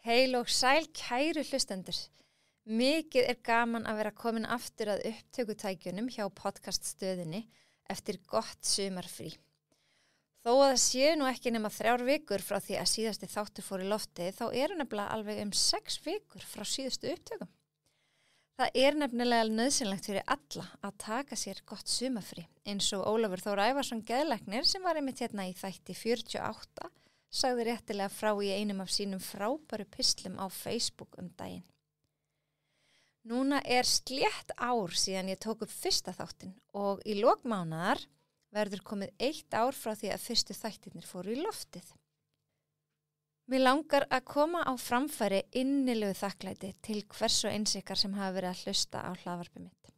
Heil og sæl kæru hlustendur. Mikið gaman að vera komin aftur að upptökutækjunum hjá podcaststöðinni eftir gott sumarfrí. Þó að það séu nú ekki nema 3 vikur frá því að síðasti þáttur fór í loftið, þá nefnilega alveg 6 vikur frá síðustu upptökum. Það nefnilega nauðsynlegt fyrir alla að taka sér gott sumarfrí, eins og Ólafur Þór Ævarsson geðlæknir sem var einmitt hérna í þætti 48, sagði réttilega frá í einum af sínum frábæru pistlum á Facebook daginn. Núna slétt ár síðan ég tók upp fyrsta þáttinn og í lok mánaðar verður komið 1 ár frá því að fyrstu þættirnir fóru í loftið. Mér langar að koma á framfæri innilegu þakklæti til hvers og eins ykkar sem hafa verið að hlusta á hlaðvarpið mitt.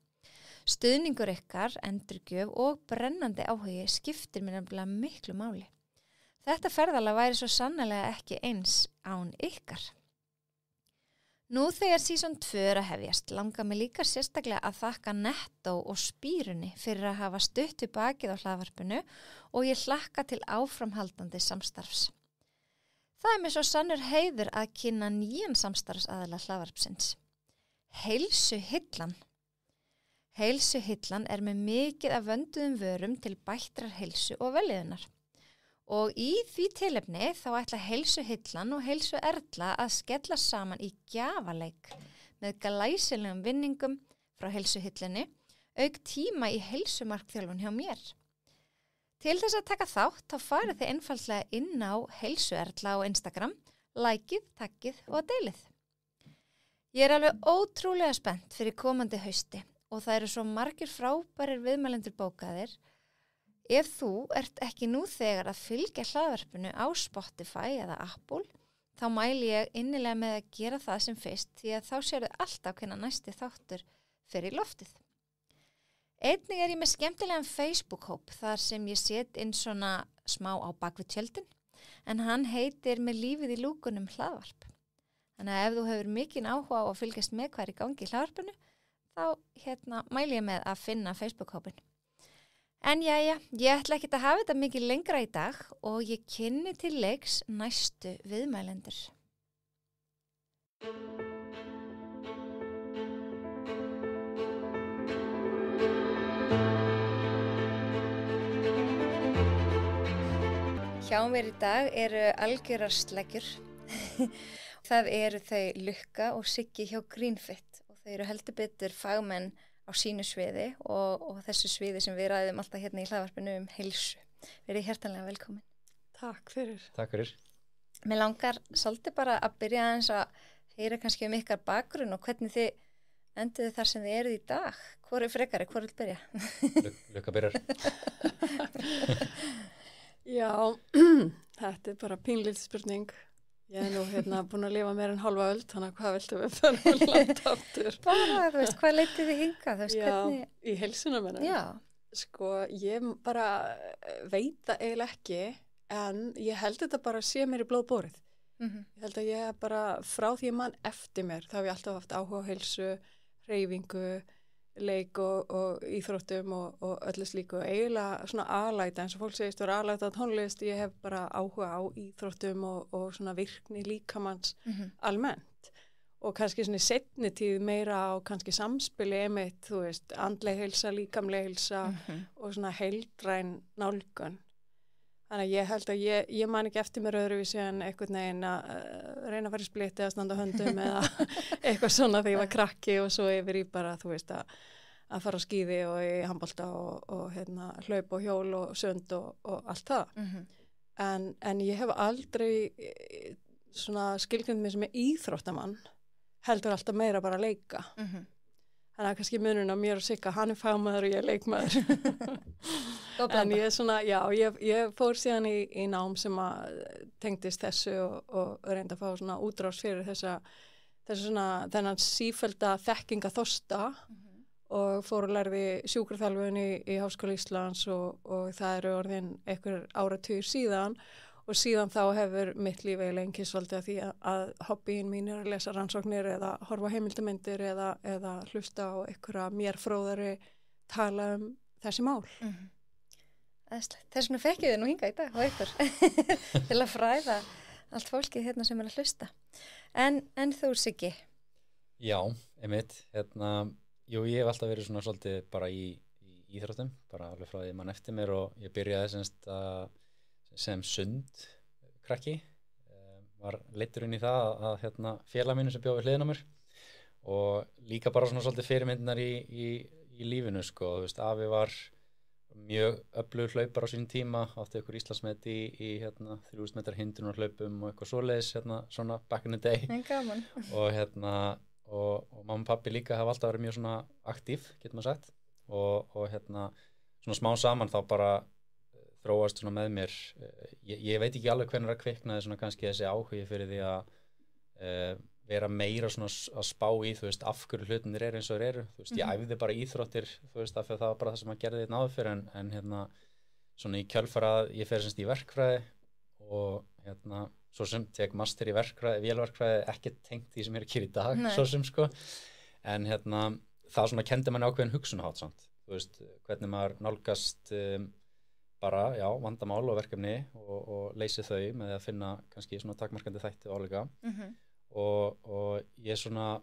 Stuðningur ykkar, endurgjöf og brennandi áhugi skiptir mér nefnilega miklu máli. Þetta ferðalag væri svo sannarlega ekki eins án ykkar. Nú þegar season 2 að hefjast, langar mig líka sérstaklega að þakka Nettó og Spírunni fyrir að hafa stutt við bakið á hlaðvarpinu og ég hlakka til áframhaldandi samstarfs. Það mér svo sannur heiður að kynna nýjan samstarfsaðila hlaðvarpsins. Heilsuhyllan. Heilsuhyllan með mikið af vönduðum vörum til bættrar heilsu og vellíðunar. Og í því tilefni þá ætla Heilsuhyllan og Heilsuerla að skella saman í gjafaleik með glæsilegum vinningum frá Heilsuhyllinni, auk tíma í heilsumarkþjálfun hjá mér. Til þess að taka þátt þá farið þið einfaldlega inn á Heilsuerla á Instagram, likeið, taggið og deilið. Ég alveg ótrúlega spennt fyrir komandi hausti og það eru svo margir frábærir viðmælendur bókaðir. Ef þú ert ekki nú þegar að fylgja hlaðvarpinu á Spotify eða Apple, þá mæli ég innilega með að gera það sem fyrst því að þá sérðu alltaf hvenær næsti þáttur fer í loftið. Einnig ég með skemmtilegan Facebook-hóp þar sem ég set inn svona smá á bakvið tjöldin, en hann heitir Með lífið í lúkunum hlaðvarp. Þannig að ef þú hefur mikinn áhuga á að fylgjast með hvað í gangi í hlaðvarpinu, þá mæli ég með að finna Facebook-hópin. En jæja, ég ætla ekki að hafa þetta mikið lengra í dag og ég kynni til leiks næstu viðmælendur. Hjá mér í dag eru algjörar sleggjur. Það eru þau Lukka og Siggi hjá Greenfit og þau eru heldur betur fagmenn á sínu sviði og þessu sviði sem við ræðum alltaf hérna í hlaðvarpinu heilsu. Verið hjertanlega velkomin. Takk fyrir. Takk fyrir. Mér langar svolítið bara að byrja aðeins að heyra kannski ykkar bakgrunn og hvernig þið enduðu þar sem þið eruð í dag. Hvor frekari, hvor vil byrja? Lukka byrjar. Já, þetta bara pínlítil spurning. Ég nú búin að lifa meira en hálfa öld, þannig að hvað viltu við fyrir langt aftur? Bara, hvað leitið þið hingað? Já, hvernig... í heilsuna minna. Já. Sko, ég bara veit það eiginlega ekki, en ég held þetta bara sé mér í blóðborið. Ég held að ég bara frá því mann eftir mér, þá hef ég alltaf haft áhuga á heilsu, hreyfingu, leik og íþróttum og öllu slíku. Eiginlega svona aðlæta, eins og fólk segist vera aðlæta á tónlist, ég hef bara áhuga á íþróttum og svona virkni líkamanns almennt. Og kannski svona í seinni tíð meira á kannski samspili einmitt, þú veist, andleg heilsa, líkamleg heilsa og svona heildræn nálgun. Þannig að ég held að ég man ekki eftir mér öðruvísi en einhvern veginn að reyna að fara í splitti eða standa á höndum eða eitthvað svona þegar ég var krakki og svo yfir í bara, þú veist, að fara á skíði og í handbolta og hlaup og hjól og sund og allt það. En ég hef aldrei svona skilgrind mig sem íþróttamann, heldur alltaf meira bara að leika. Þannig að kannski munurinn á mér og Sigga, hann fagmaður og ég leikmaður. En ég svona, já, ég fór síðan í nám sem að tengdist þessu og reyndi að fá svona útrás fyrir þennan sífellda þekkinga þorsta og fór að lærði sjúkraþjálfun í Háskóla Íslands og það eru orðin einhver áratugir síðan og síðan þá hefur mitt líf eiginlega einhvers svolítið að því að hobbyin mín að lesa rannsóknir eða horfa heimildarmyndir eða hlusta á einhverja mér fróðari tala þessi mál. Þess vegna fekk ég þið nú hingað í dag og ykkur til að fræða allt fólkið hérna sem að hlusta. En þú, Siggi? Já, einmitt. Jú, ég hef alltaf verið svona svolítið bara í íþróttum, bara alveg frá því mann eftir mér og ég byrjaði sem sundkrakki. Var leiddur inn í það að félag mínu sem bjó við hliðina á mér og líka bara svona svolítið fyrirmyndinar í lífinu, sko. Þú veist, afi var mjög öflugur hlaupar á sínum tíma, átti ykkur Íslandsmet í 3000 metrar hindrunarhlaupum og eitthvað svoleiðis, svona back in the day. Gaman. og mamma og pappi líka hafa alltaf verið mjög svona aktív, getur maður sagt, og svona smá saman þá bara þróast svona með mér, ég veit ekki alveg hvernig það kviknaði svona kannski þessi áhugi fyrir því að vera meira svona að spá í, þú veist, af hverju hlutinir eru eins og þeir eru, þú veist, ég æfði bara íþróttir, þú veist, af því að það var bara það sem að gerði þetta náður fyrir, en svona í kjölfara ég fer semst í verkfræði og svo sem tek master í verkfræði, vélverkfræði, ekki tengt því sem ég er að gera í dag, Nei. svo sem, sko, en það svona kendi manni ákveðin hugsunarhátt samt, þú veist, hvernig maður nálgast bara, já, vandamál og verkefni og leysi þau með að finna kannski svona takmarkandi þætti og áleika. Og ég svona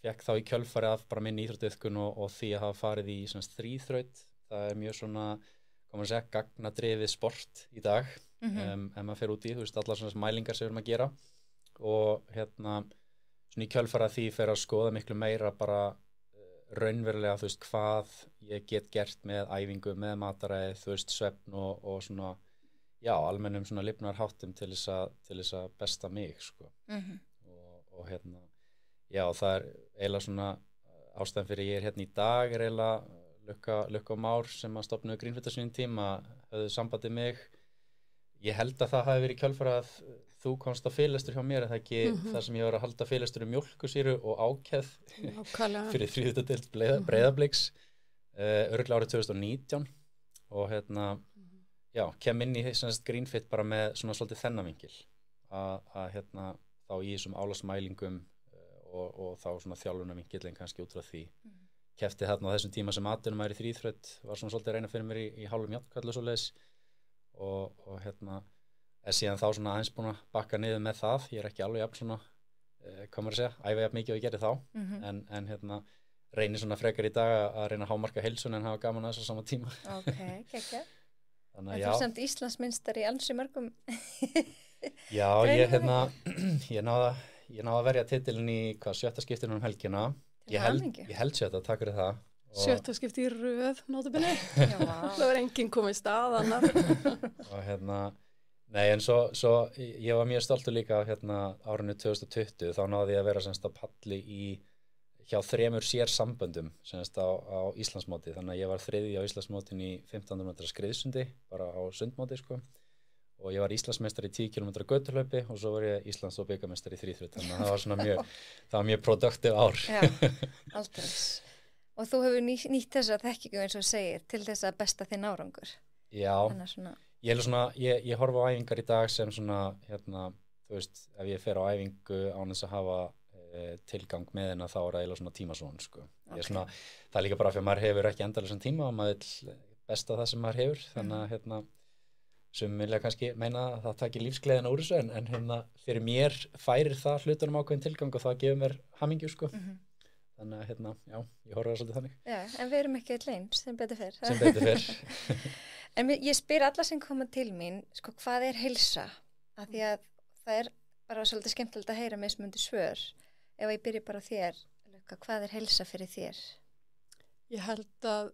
fekk þá í kjölfari af bara minni íþróttaiðkun og því að hafa farið í svona þríþraut. Það er mjög svona, hvað maður segja, gagnadrifið sport í dag, ef maður fer út í, þú veist, allar svona mælingar sem við erum að gera og svona í kjölfari af því fer að skoða miklu meira bara raunverulega, þú veist, hvað ég get gert með æfingu, með mataræði, þú veist, svefn og svona, já, almennum svona lifnarháttum til þess að besta mig, sko. Og já, það er eiginlega svona ástæðan fyrir ég er hérna í dag er eiginlega Lukka og Már sem að stofnuðu Greenfit á sínum tíma höfðu sambandið mig. Ég held að það hafi verið í kjölfara að þú komst á fyrirlestur hjá mér, er það ekki þar sem ég var að halda fyrirlestur mjólkusýru og ákeð fyrir þriðjudeild Breiðabliks örugglega árið 2019 og já, kem inn í Greenfit bara með svona svolítið þennan vinkil að þá í þessum álagsmælingum og þá svona þjálfunarvinkillin kannski út frá því. Kefti þarna á þessum tíma sem atvinnum er í þríþraut, var svona svolítið að reyna fyrir mér í hálfum járnkallu svoleiðis og er síðan þá svona aðeins búin að bakka niður með það. Ég er ekki alveg jafn svona, hvað maður að segja, æfa jafn mikið og ég gerði þá, en reynir svona frekar í dag að reyna að hámarka heilsun en hafa gaman að þessu sama tíma. Ok, gekkja. En þú er samt Íslandsmeinstar í ansi mörgum Já, ég náði að verja titilin í sjötta skiptinu helgina. Ég held sjötta, takk fyrir það. Sjötta skipti í röð, notabene. Það var enginn komið stað annar. Og nei, en svo ég var mjög stoltur líka árinu 2020, þá náði ég að vera semst á palli hjá 3 sérsamböndum semst á Íslandsmóti, þannig að ég var þriðji á Íslandsmótin í 1500 metra skriðsundi, bara á sundmóti, sko. Og ég var Íslandsmeistari í 10 km göturhlaupi og svo var ég Íslands- og bikarmeistari í þríþraut, þannig að það var svona mjög produktív ár. Já, aldrei. Og þú hefur nýtt þessa þekkingu eins og segir til þess að besta þinn árangur. Já, ég horfa á æfingar í dag sem svona, þú veist, ef ég fer á æfingu án þess að hafa tilgang með hennar þá er það eiginlega svona tímasón, sko. Okay. Það er líka bara fyrir að maður hefur ekki endalausan tíma og maður vill besta það sem maður hefur, þannig að sem vilja kannski meina að það takir lífsgleðina úr þessu en fyrir mér færir það hlutunum ákveðin tilgang og það gefur mér hamingju, sko. Þannig að já, ég horfa það svolítið þannig. Já, en við erum ekki allir eins, sem betur fyrr. Sem betur fyrr. En ég spyr alla sem koma til mín, sko, hvað er heilsa? Af því að það er bara svolítið skemmtilegt að heyra mismunandi svör. Ef ég byrja bara á þér, Lukka, hvað er heilsa fyrir þér? Ég held að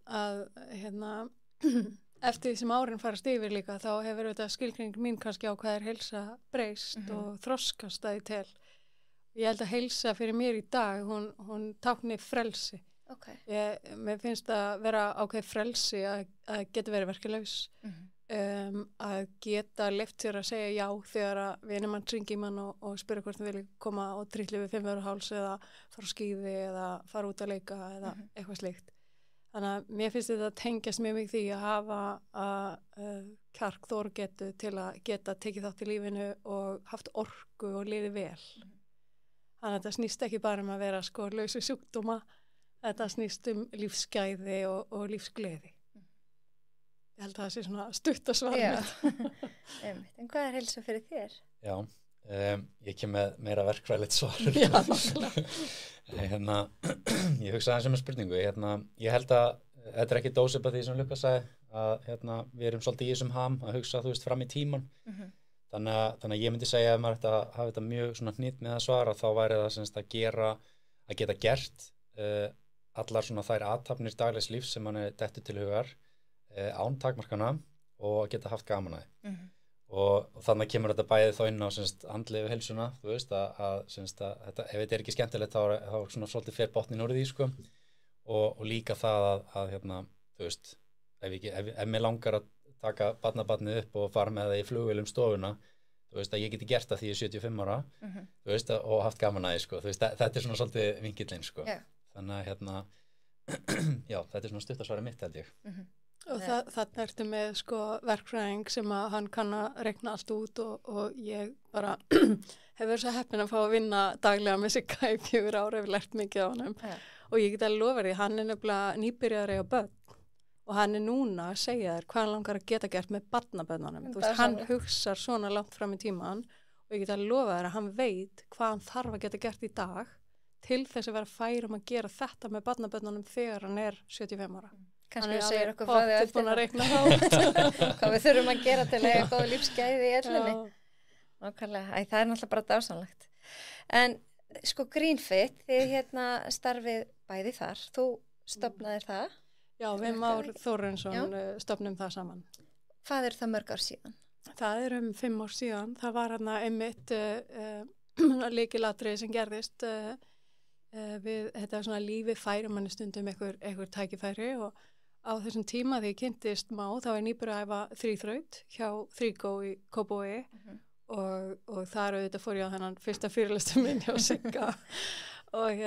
eftir því sem árin farast yfir líka þá hefur þetta skilgreining mín kannski á hvað er heilsa breyst og þroskast að ég tel. Ég held að heilsa fyrir mér í dag, hún tákni frelsi. Okay. Mér finnst að vera ákveð frelsi að geta verið verkalaus, að geta leyft sér að segja já þegar að vinur mann hringi mann og spyrja hvort þú vilja koma og trylli við 5 € háls eða fara á skíði eða fara út að leika eða eitthvað slíkt. Þannig að mér finnst þetta að tengjast mjög mikið því að hafa kjark þorgetu til að geta tekið þátt í lífinu og haft orku og liði vel. Þannig að þetta snýst ekki bara að vera laus við sjúkdóma, þetta snýst lífsgæði og lífsgleði. Ég held að það sé svona stutt að svara mitt. En hvað er heilsa fyrir þér? Já, Ég kem með meira verkfræðilegt svar. Já, nákvæmlega. Ég hugsa aðeins spurningu. Ég held að þetta ekki dósip að því sem Lukas sagði, að við erum svolítið í þessum ham að hugsa, þú veist, fram í tíman. Þannig að ég myndi segja að maður ætti að hafa þetta mjög svona hnýtt með að svara, þá væri það semst að geta gert allar svona þær athafnir daglegs lífs sem mann dettur til hugar án takmarkana og geta haft gaman að því. Og þannig kemur þetta bæði þá inn á andlegu heilsuna, þú veist, að þetta, ef þetta ekki skemmtilegt þá svona svolítið fer botnin úr því, sko, og líka það að þú veist, ef mér langar að taka barnabadnið upp og fara með það í flugvél stofuna, þú veist, að ég geti gert það því ég er 75 ára, þú veist, og haft gaman að því, sko, þú veist, þetta er svona svolítið vinkillinn, sko, þannig að já, þetta er svona stuttasvarið mitt, held ég. Og þarna ertu með sko verkfræðing sem að hann kann að rekna allt út og ég bara hefur svo heppin að fá að vinna daglega með Sigga í 4 ár, hefur lært mikið á honum og ég get að lofa því, hann er nefnilega nýbyrjaður að eiga börn og hann er núna að segja þér hvað hann langar að geta gert með barnabörnunum. Þú veist, hann hugsar svona langt fram í tíman og ég get að lofa þér að hann veit hvað hann þarf að geta gert í dag til þess að vera færum að gera þetta með barnabörnunum þegar hann er 75 ára. Kannski við segir okkur frá því eftir hvað við þurfum að gera til að eiga góð lífsgæði í ellinni. Nákvæmlega, það er náttúrulega bara dásamlegt. En sko Greenfit, þið starfið bæði þar, þú stofnaðir það? Já, við Már Þórarinsson stofnum það saman. Hvað er það mörg ár síðan? Það er 5 ár síðan, það var einmitt lykilatriði sem gerðist við þetta svona lífi færum manni stundum einhver tækifæri og á þessum tíma því ég kynntist Má, þá nýbúin að æfa þríþraut hjá Þrígó í Kópavogi og þar auðvitað fór ég á þennan fyrsta fyrirlestur minn hjá Sigga og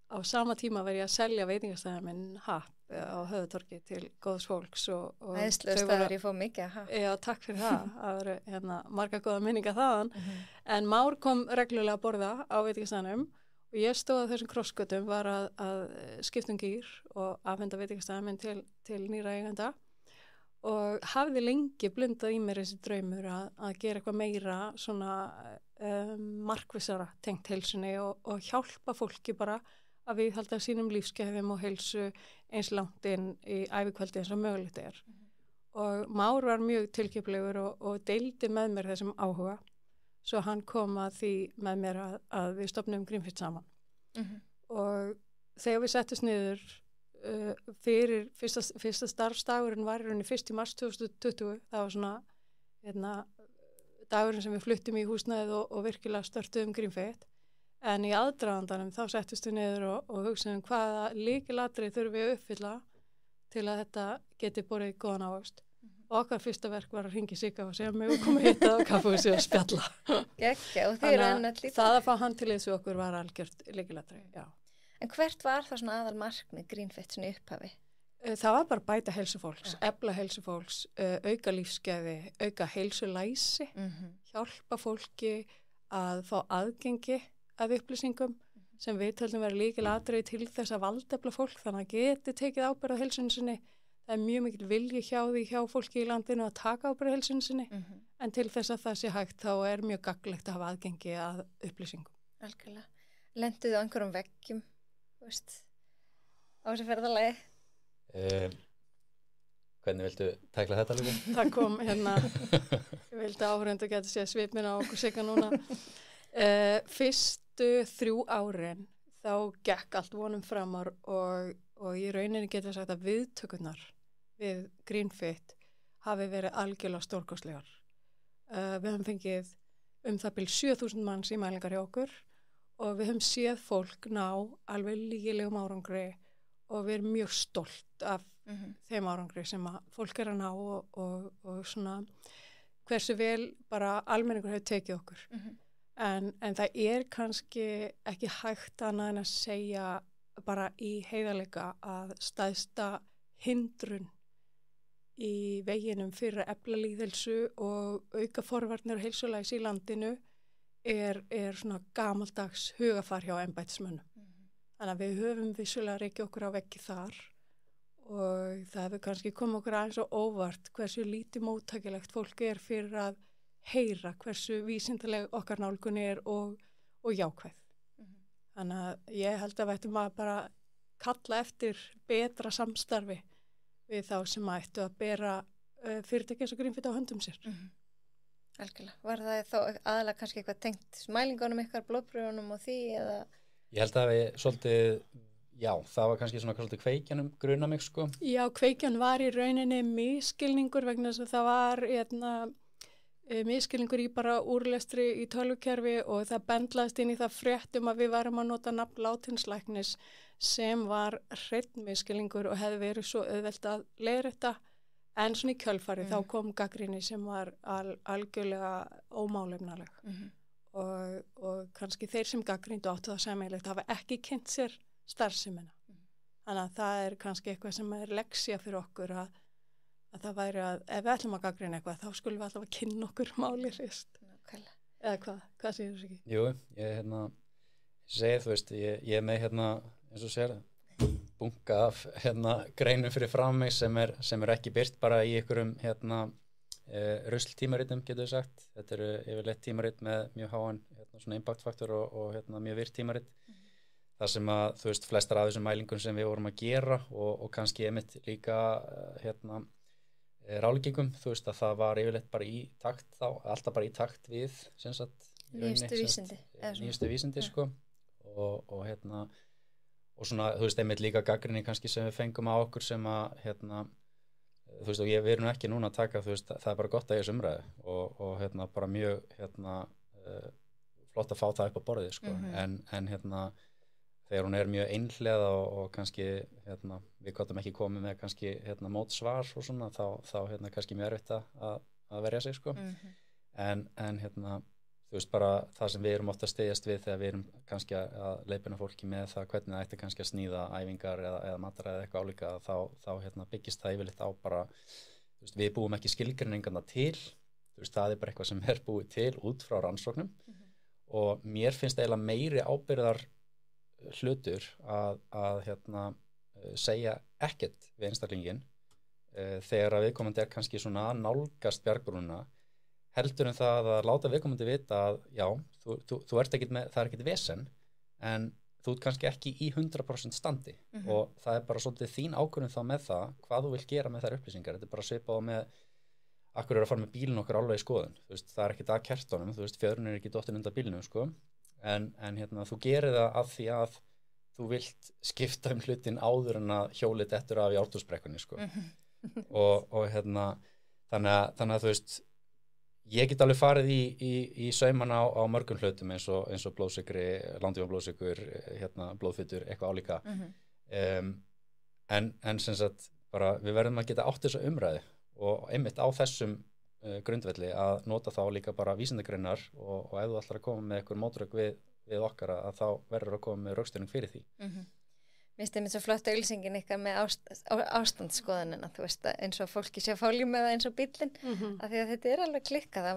á sama tíma var ég að selja veitingastæðar minn Happ á Höfuðtorgi til góðs fólks og æðislega ég fór mikið Happ. Já, takk fyrir það voru marga góða minninga þaðan en Már kom reglulega að borða á veitingastæðanum og ég stóð á þessum krossgötum var að skipta gír og afhenda veitingastæðar minn til nýra eigenda og hafði lengi blundað í mér þessi draumur að gera eitthvað meira svona markvissara tengt heilsunni og hjálpa fólki bara að viðhalda sínum lífsgæðum og heilsu eins langt inn í ævikvöldi eins og mögulegt er. Og Már var mjög tilkiplegur og deildi með mér þessum áhuga, svo hann kom að því með mér að við stofnum Greenfit saman. Og þegar við settust niður fyrir fyrsta starfsdagurinn var í 1. mars 2020, það var svona dagurinn sem við fluttum í húsnæðið og virkilega störtuðum Greenfit. En í aðdragandanum þá settust við niður og hugsaðum hvaða lykilatriði þurfum við að uppfylla til að þetta geti borið góðan ávöxt. Og okkar fyrsta verk var að hringja Sigga og segja mig og koma hitta á kaffihúsi og spjalla. Gekja, og þið þannig að það að fá hann til þessu okkur var algjört lykilatriði, já. En hvert var það svona aðal markmið Greenfit svona upphafi? Það var bara bæta heilsu fólks, efla heilsu fólks, auka lífsgæði, auka heilsulæsi, hjálpa fólki að fá aðgengi að upplýsingum sem við töldum vera lykilatriði til þess að valdefla fólk þannig að geti tekið ábyrgð á heilsunni sinni. Það er mjög mikil vilji hjá fólki í landinu að taka ábyrgð á heilsunni sinni en til þess að það sé hægt þá er mjög gagnlegt að hafa aðgengi að upplýsingum. Algjörlega. Lentuðu á einhverjum veggjum, þú veist, á þessu ferðalagi? Hvernig viltu tækla þetta líka? Það kom ég vildi áhörundu geta séð svipmin á okkur Sigga núna. Fyrstu 3 árin þá gekk allt vonum framar og í rauninni getur sagt að viðtökurnar við Greenfit hafi verið algjörlega stórkostlegar. Við höfum fengið það bil 7.000 manns í mælingar hjá okkur og við höfum séð fólk ná alveg lygilegum árangri og við erum mjög stolt af þeim árangri sem að fólk er að ná og svona hversu vel bara almenningur hefur tekið okkur. En það er kannski ekki hægt annað en að segja bara í heiðarleika að stæðsta hindrun í veginum fyrir að efla lýðheilsu og auka forvarnir og heilsulæsi í landinu er svona gamaldags hugafar hjá embættismönnum. Þannig að við höfum vissulega reikið okkur á veggi þar og það hefur kannski komið okkur aðeins og óvart hversu lítið móttækilegt fólk er fyrir að heyra hversu vísindaleg okkar nálgun er og jákvæð. Þannig að ég held að við ættum að bara kalla eftir betra samstarfi við þá sem ættu að bera fyrirtæki eins og Greenfit á höndum sér. Algjörlega. Var það þá aðalega kannski eitthvað tengt smælingunum ykkar, blóðpröfunum og því eða? Ég held að við svolítið, já, það var kannski svona svolítið kveikjanum gruna mig sko. Já, kveikjan var í rauninni misskilningur vegna þess að það var misskilningur í bara úrlestri í tölvukerfi og það bendlaðist inn í það fréttum að við varum að nota nafn látinslæknis sem var hreinn misskilningur og hefði verið svo auðvelt að leiðrétta. En svona í kjölfari þá kom gagnrýni sem var algjörlega ómálefnaleg og kannski þeir sem gagnrýndu áttu það sameiginlegt hafa ekki kynnt sér starfsemina. Þannig að það er kannski eitthvað sem er leksía fyrir okkur að það væri að ef við ætlum að gagnrýna eitthvað þá skulum við alltaf að kynna okkur máli fyrst. Eða hvað segir þú ekki? Jú, ég segi þú veist, ég er með eins og sér bunga af greinum fyrir frá mig sem er ekki birt bara í einhverjum rusltímaritum getur við sagt. Þetta eru yfirleitt tímarit með mjög háan svona impactfaktor og mjög virt tímarit. Það sem að þú veist flestar af þessum mælingum sem við vorum að gera og kannski einmitt líka ráleggingum, þú veist að það var yfirleitt bara í takt þá, alltaf bara í takt við sem sagt nýjustu vísindi sko og svona, þú veist, einmitt líka gagnrýni kannski sem við fengum á okkur sem að, þú veist, og við erum ekki núna að taka, þú veist, það er bara gott að ég er umræðu og bara mjög, flott að fá það upp á borðið, sko, en þegar hún er mjög einhleða og kannski, við gottum ekki komið með kannski, mótsvar og svona, þá kannski mjög erfitt að verja sig, sko, en þú veist bara það sem við erum ofta að styðjast við þegar við erum kannski að leiðbeina fólki með það hvernig það ætti kannski að sníða æfingar eða mataræði eða eitthvað álíka þá byggist það yfirleitt á bara þú veist, við búum ekki skilgreiningarna til þú veist, það er bara eitthvað sem er búið til út frá rannsóknum og mér finnst eiginlega meiri ábyrgðar hlutur að segja ekkert við einstaklingin þegar að viðkomandi er kannski svona nálgast bjargbrúnina heldur en það að láta viðkomandi vita að já, þú ert ekkert með, það er ekkert vesen en þú ert kannski ekki í 100% standi og það er bara svolítið þín ákvörðun þá með það hvað þú vilt gera með þær upplýsingar, þetta er bara svipað á með akkur er að fara með bílinn okkar alveg í skoðun, þú veist, það er ekkert að kertunum, þú veist, fjörun er ekki dottin undan bílnum, sko, en þú gerir það af því að þú vilt skipta hlutin áður en að hjólið dettur af í ártúnsbrekkunni, sko, og þannig að þú veist, ég get alveg farið í saumana á mörgum hlutum eins og blóðsykri, langtíma blóðsykur, blóðfitur, eitthvað álíka. En sem sagt, bara við verðum að geta átt þessa umræðu og einmitt á þessum grundvelli að nota þá líka bara vísindagreinar og ef þú ætlar að koma með einhver mótrök við okkar að þá verður að koma með rökstuðning fyrir því. Mér finnst það svo flott auglýsingin ykkar með ástandsskoðunina, þú veist, eins og fólki sé fóljum með það eins og bílinn, af því að þetta er alveg klikkað,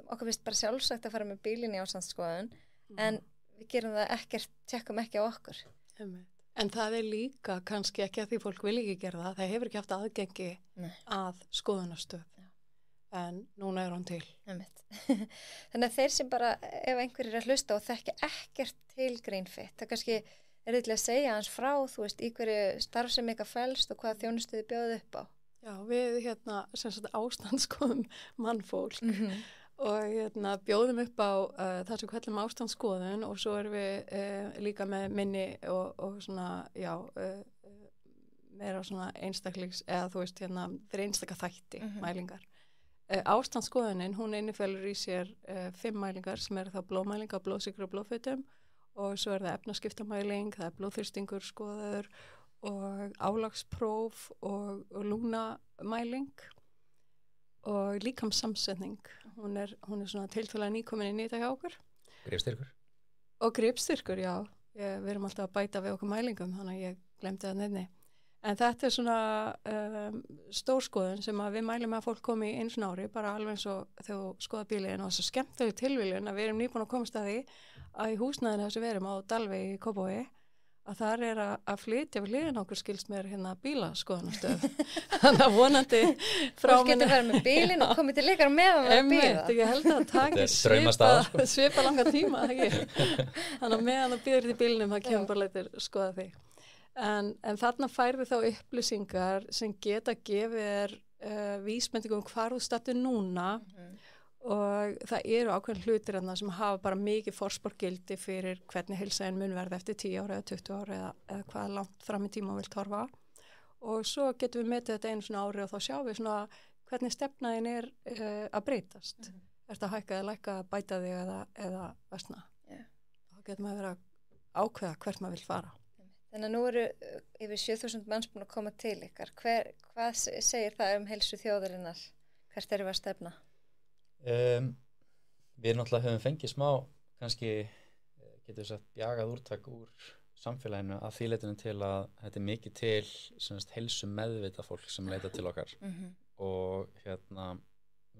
okkur finnst bara sjálfsagt að fara með bílinn í ástandsskoðun, en við gerum það ekkert, tjekkum ekki á okkur. En það er líka kannski ekki að því fólk vil ekki gera það hefur ekki haft aðgengi að skoðunastöð, en núna er hann til. Þannig að þeir sem bara, ef einhver er að hlusta og þekki ekkert til Greenfit, það kannski er þetta að segja hans frá, þú veist, í hverju starf sem eitthvað felst og hvaða þjónustu þið bjóðu upp á? Já, við sem sagt ástandsskoðum mannfólk og bjóðum upp á það sem kallum ástandsskoðun og svo erum við líka með minni og svona, já, meira svona einstakligs, eða þú veist, fyrir einstaka þætti mælingar. Ástandsskoðunin, hún innifelur í sér 5 mælingar sem eru þá blóðmælinga, blóðsykri og blóðfitum og svo er það efnaskiptamæling, það er blóðþyrstingur skoðaður og álagspróf og lúgnamæling og líkamssamsetning. Hún er svona tiltölulega nýkomin inn í þetta hjá okkur. Gripstyrkur. Og gripstyrkur, já. Við erum alltaf að bæta við okkur mælingum, þannig að ég glemdi það nefni. En þetta er svona stórskoðun sem að við mælum að fólk komi í eins ári, bara alveg eins og þegar þú skoða bílinn og þessu skemmtilegu tilviljun að við erum nýbúin að komast að því að í húsnæðinu þessu við erum á Dalvegi í Kópavogi að þar að flytja við hliðin okkur skilst mér hérna bílaskoðunastöð. Þannig að vonandi frá Fólk getur verið með bílinn og komið til ykkar með að vera að bíða. Ég held að taki svipa langa tíma, ekki? Þannig að meðan þú býður í bílnum, það kemur bara leitur skoða þig. En þarna færðu þá upplýsingar sem geta gefið vísbendingum hvar þú stattir núna og það eru ákveðin hlutir sem hafa bara mikið forsporgildi fyrir hvernig heilsaðin mun verða eftir 10 ára eða 20 ára eða hvað langt fram í tíma vilt horfa og svo getum við metið þetta einu svona ári og þá sjáum við svona hvernig stefnaðin að breytast. Er þetta hækka eða lækka, bæta þig eða versna. Þá getum við að vera ákveða hvert maður vil fara. Þannig að nú eru yfir 7.000 manns búin að koma til ykkar. Hvað segir það heilsu þjóðarinnar? Hvert eru við að stefna? Við náttúrulega höfum fengið smá, kannski getur við sagt bjagað úrtak úr samfélaginu að því leitinu til að þetta er mikið til heilsu meðvita fólk sem leita til okkar og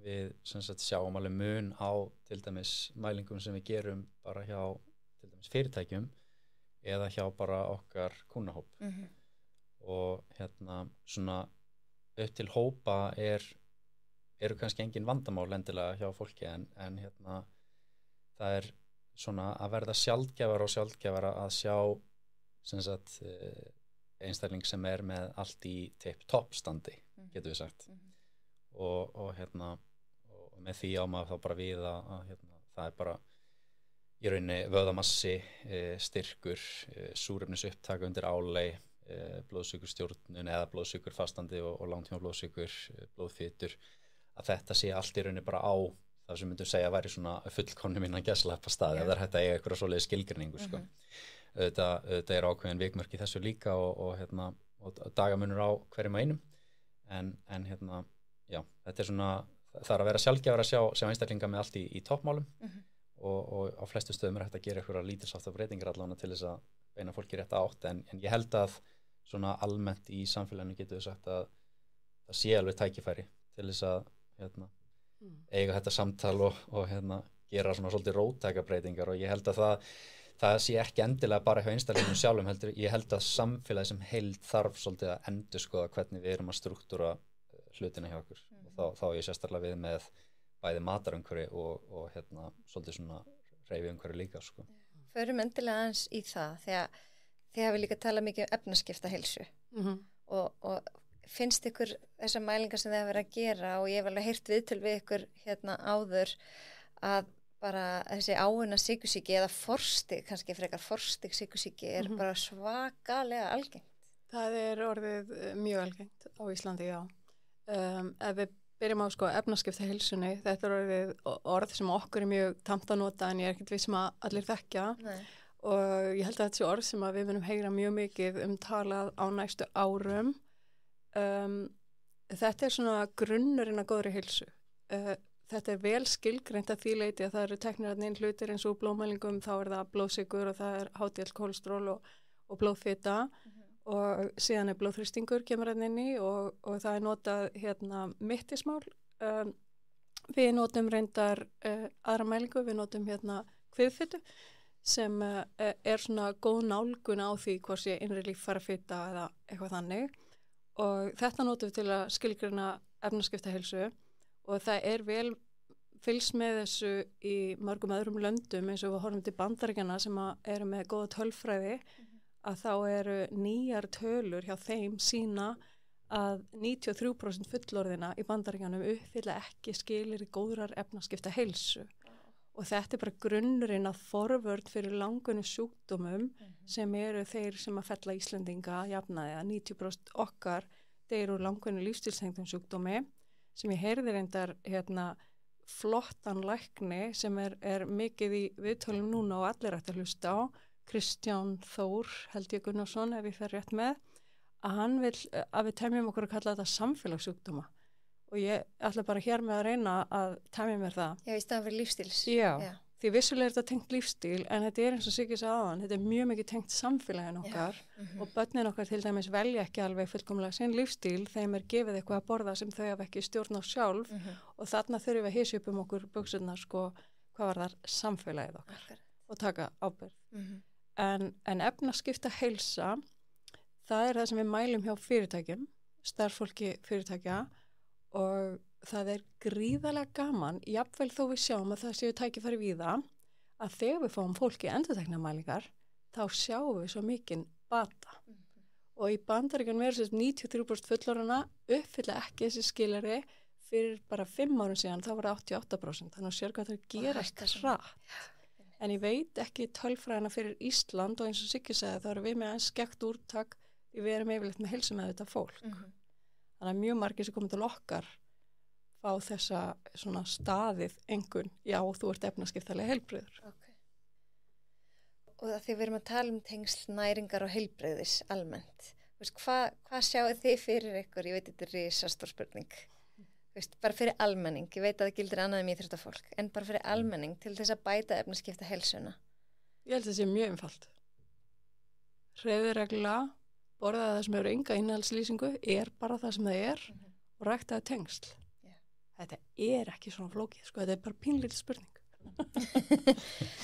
við sjáum alveg mun á til dæmis mælingum sem við gerum bara hjá til dæmis fyrirtækjum eða hjá bara okkar kúnnahóp og svona upp til hópa eru kannski engin vandamál endilega hjá fólki en það er svona að verða sjaldgæfara að sjá einstakling sem með allt í tip-top standi, getur við sagt og með því á maður þá bara við að það er bara í rauninni vöðvamassi, styrkur, súrefnisupptaka undir álei, blóðsykurstjórnun eða blóðsykurfastandi og langtíma blóðsykur, blóðfitur að þetta sé allt í rauninni bara á það sem myndum segja að væri svona fullkomni mín að gæsleppa staði ef það er hægt að eiga eitthvað svoleiðis skilgreiningu sko. Þetta er ákveðin vikmörk í þessu líka og dagamunur á hverjum og einum en já, þetta er svona það er að vera sjaldgæfara að sjá einstaklinga með allt í toppmálum og á flestu stöðum er hægt að gera eitthvað lítilsáttar breytingar allavega til þess að beina fólki rétt átt en ég held að svona almennt í samfélaginu getur við sagt að það sé alveg tækifæri til þess að eiga þetta samtal og gera svona svolítið róttæka breytingar og ég held að það sé ekki endilega bara hjá einstaklingum sjálfum heldur, ég held að samfélagi sem heild þarf svolítið að endurskoða hvernig við erum að struktúra hlutina hjá okkur og þá ég sérstaklega við með bæði matarumhverfi og svolítið svona hreyfiumhverfi líka sko. Förum endilega aðeins í það því að þið hafi líka talað mikið efnaskipta heilsu og finnst ykkur þessar mælingar sem þið hafa verið að gera og ég hef alveg heyrt viðtöl við ykkur áður að bara þessi áunna sykursýki eða forstig, kannski frekar forstig sykursýki er bara svakalega algengt. Það er orðið mjög algengt á Íslandi, já. Ef við byrjum á efnaskipta heilsunni, þetta er orðið orð sem okkur er mjög tamt að nota en ég er ekkert viss að allir þekkja og ég held að þetta sé orð sem við munum heyra mjög mikið talað á næstu árum. Þetta er svona grunnurinn að góðri heilsu. Þetta er vel skilgreint að því leiti að það eru teknir inn hlutir eins og blóðmælingum, þá er það blóðsykur og það er HDL-kólesteról og blóðfita og síðan er blóðþrýstingur kemur inn í og það er notað mittismál. Við notum reyndar aðra mælingu, við notum kviðfitu sem er svona góð nálgun á því hvort sé innri líffærafita eða eitthvað þannig. Og þetta notum við til að skilgreina efnaskipta heilsu og það er vel fylgst með þessu í mörgum öðrum löndum eins og við horfum til Bandaríkjanna sem eru með góða tölfræði að þá eru nýjar tölur hjá þeim sína að 93% fullorðina í Bandaríkjanum uppfylla ekki skilyrði góðrar efnaskipta heilsu og þetta er bara grunnurinn að forvörn fyrir langunum sjúkdómum sem eru þeir sem að fella Íslendinga jafnaði að 90% okkar þeir eru langunum lífstilstengdum sjúkdómi sem ég heyrði reyndar flottan lækni sem er mikið í viðtölum núna og allir ætti að hlusta á Kristján Þór held ég Gunnarsson ef ég fer rétt með að hann vil að við temjum okkur að kalla þetta samfélagssjúkdóma og ég ætla bara hér með að reyna að temja mér það. Já, í staðan fyrir lífstíls. Já, því vissulega er þetta tengt lífstíl en þetta er eins og Siggi sagði áðan, þetta er mjög mikið tengt samfélagin okkar og börnin okkar til dæmis velja ekki alveg fullkomlega sinn lífstíl, þeim er gefið eitthvað að borða sem þau hafa ekki stjórn á sjálf og þarna þurfum við að hysja upp okkur buxurnar hvað var þar samfélagið okkar og taka ábyrgð. en efnaskipta heilsa, það er það sem við mælum hjá fyrirtækjum, starfsfólki fyrirtækja og það er gríðarlega gaman, jafnvel þó við sjáum að það séu tækifæri víða, að þegar við fáum fólki endurteknamælingar, þá sjáum við svo mikinn bata. Og í Bandaríkjunum er 93% fullorðana uppfylla ekki þessi skilyrði fyrir bara 5 árum síðan, þá var það 88%, þannig að sér hvað það gerast hratt. En ég veit ekki tölfræðina fyrir Ísland og eins og Siggi sagði, þá erum við með eins skekkt úrtak því við erum yfirleitt með heilsumeðvitað fólk. Þannig að mjög margir sem komið til okkar fá þessa svona staðið engun, já, þú ert efnaskiptalega heilbrigður. Okay. Og það því við erum að tala um tengsl næringar og heilbrigðis almennt. Hvað sjáu þið fyrir ykkur? Ég veit, þetta er risastór spurning. Bara fyrir almenning, ég veit að það gildir annað íþróttafólk, en bara fyrir almenning til þess að bæta efnaskipta heilsuna. Ég held að það sé mjög einfalt. Hreyfðu reglulega, borðaðu það sem hefur enga innihaldslýsingu, er bara það sem það er og ræktaðu tengsl. Þetta er ekki svona flókið, sko, þetta er bara pínlítil spurning.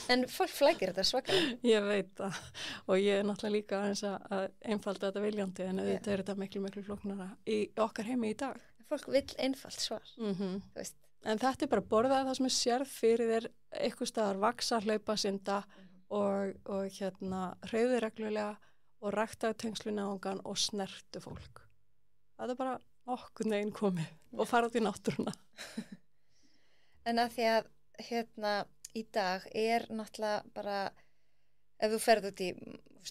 En fólk flækir þetta svakalega. Ég veit það og ég er náttúrulega líka aðeins að einfalda þetta viljandi en auðvitað er þetta miklu flóknara í okkar heimi í dag. Fólk vill einfalt svar. En þetta er bara borðað það sem er sérð fyrir þér eitthvað staðar vaksa, hlaupa, synda og hreyfðu reglulega og ræktaðu tengslu náungan og snertu fólk. Það er bara okkur neginn komið og fara út í náttúruna. En að því að í dag er náttúrulega bara, ef þú ferð út í,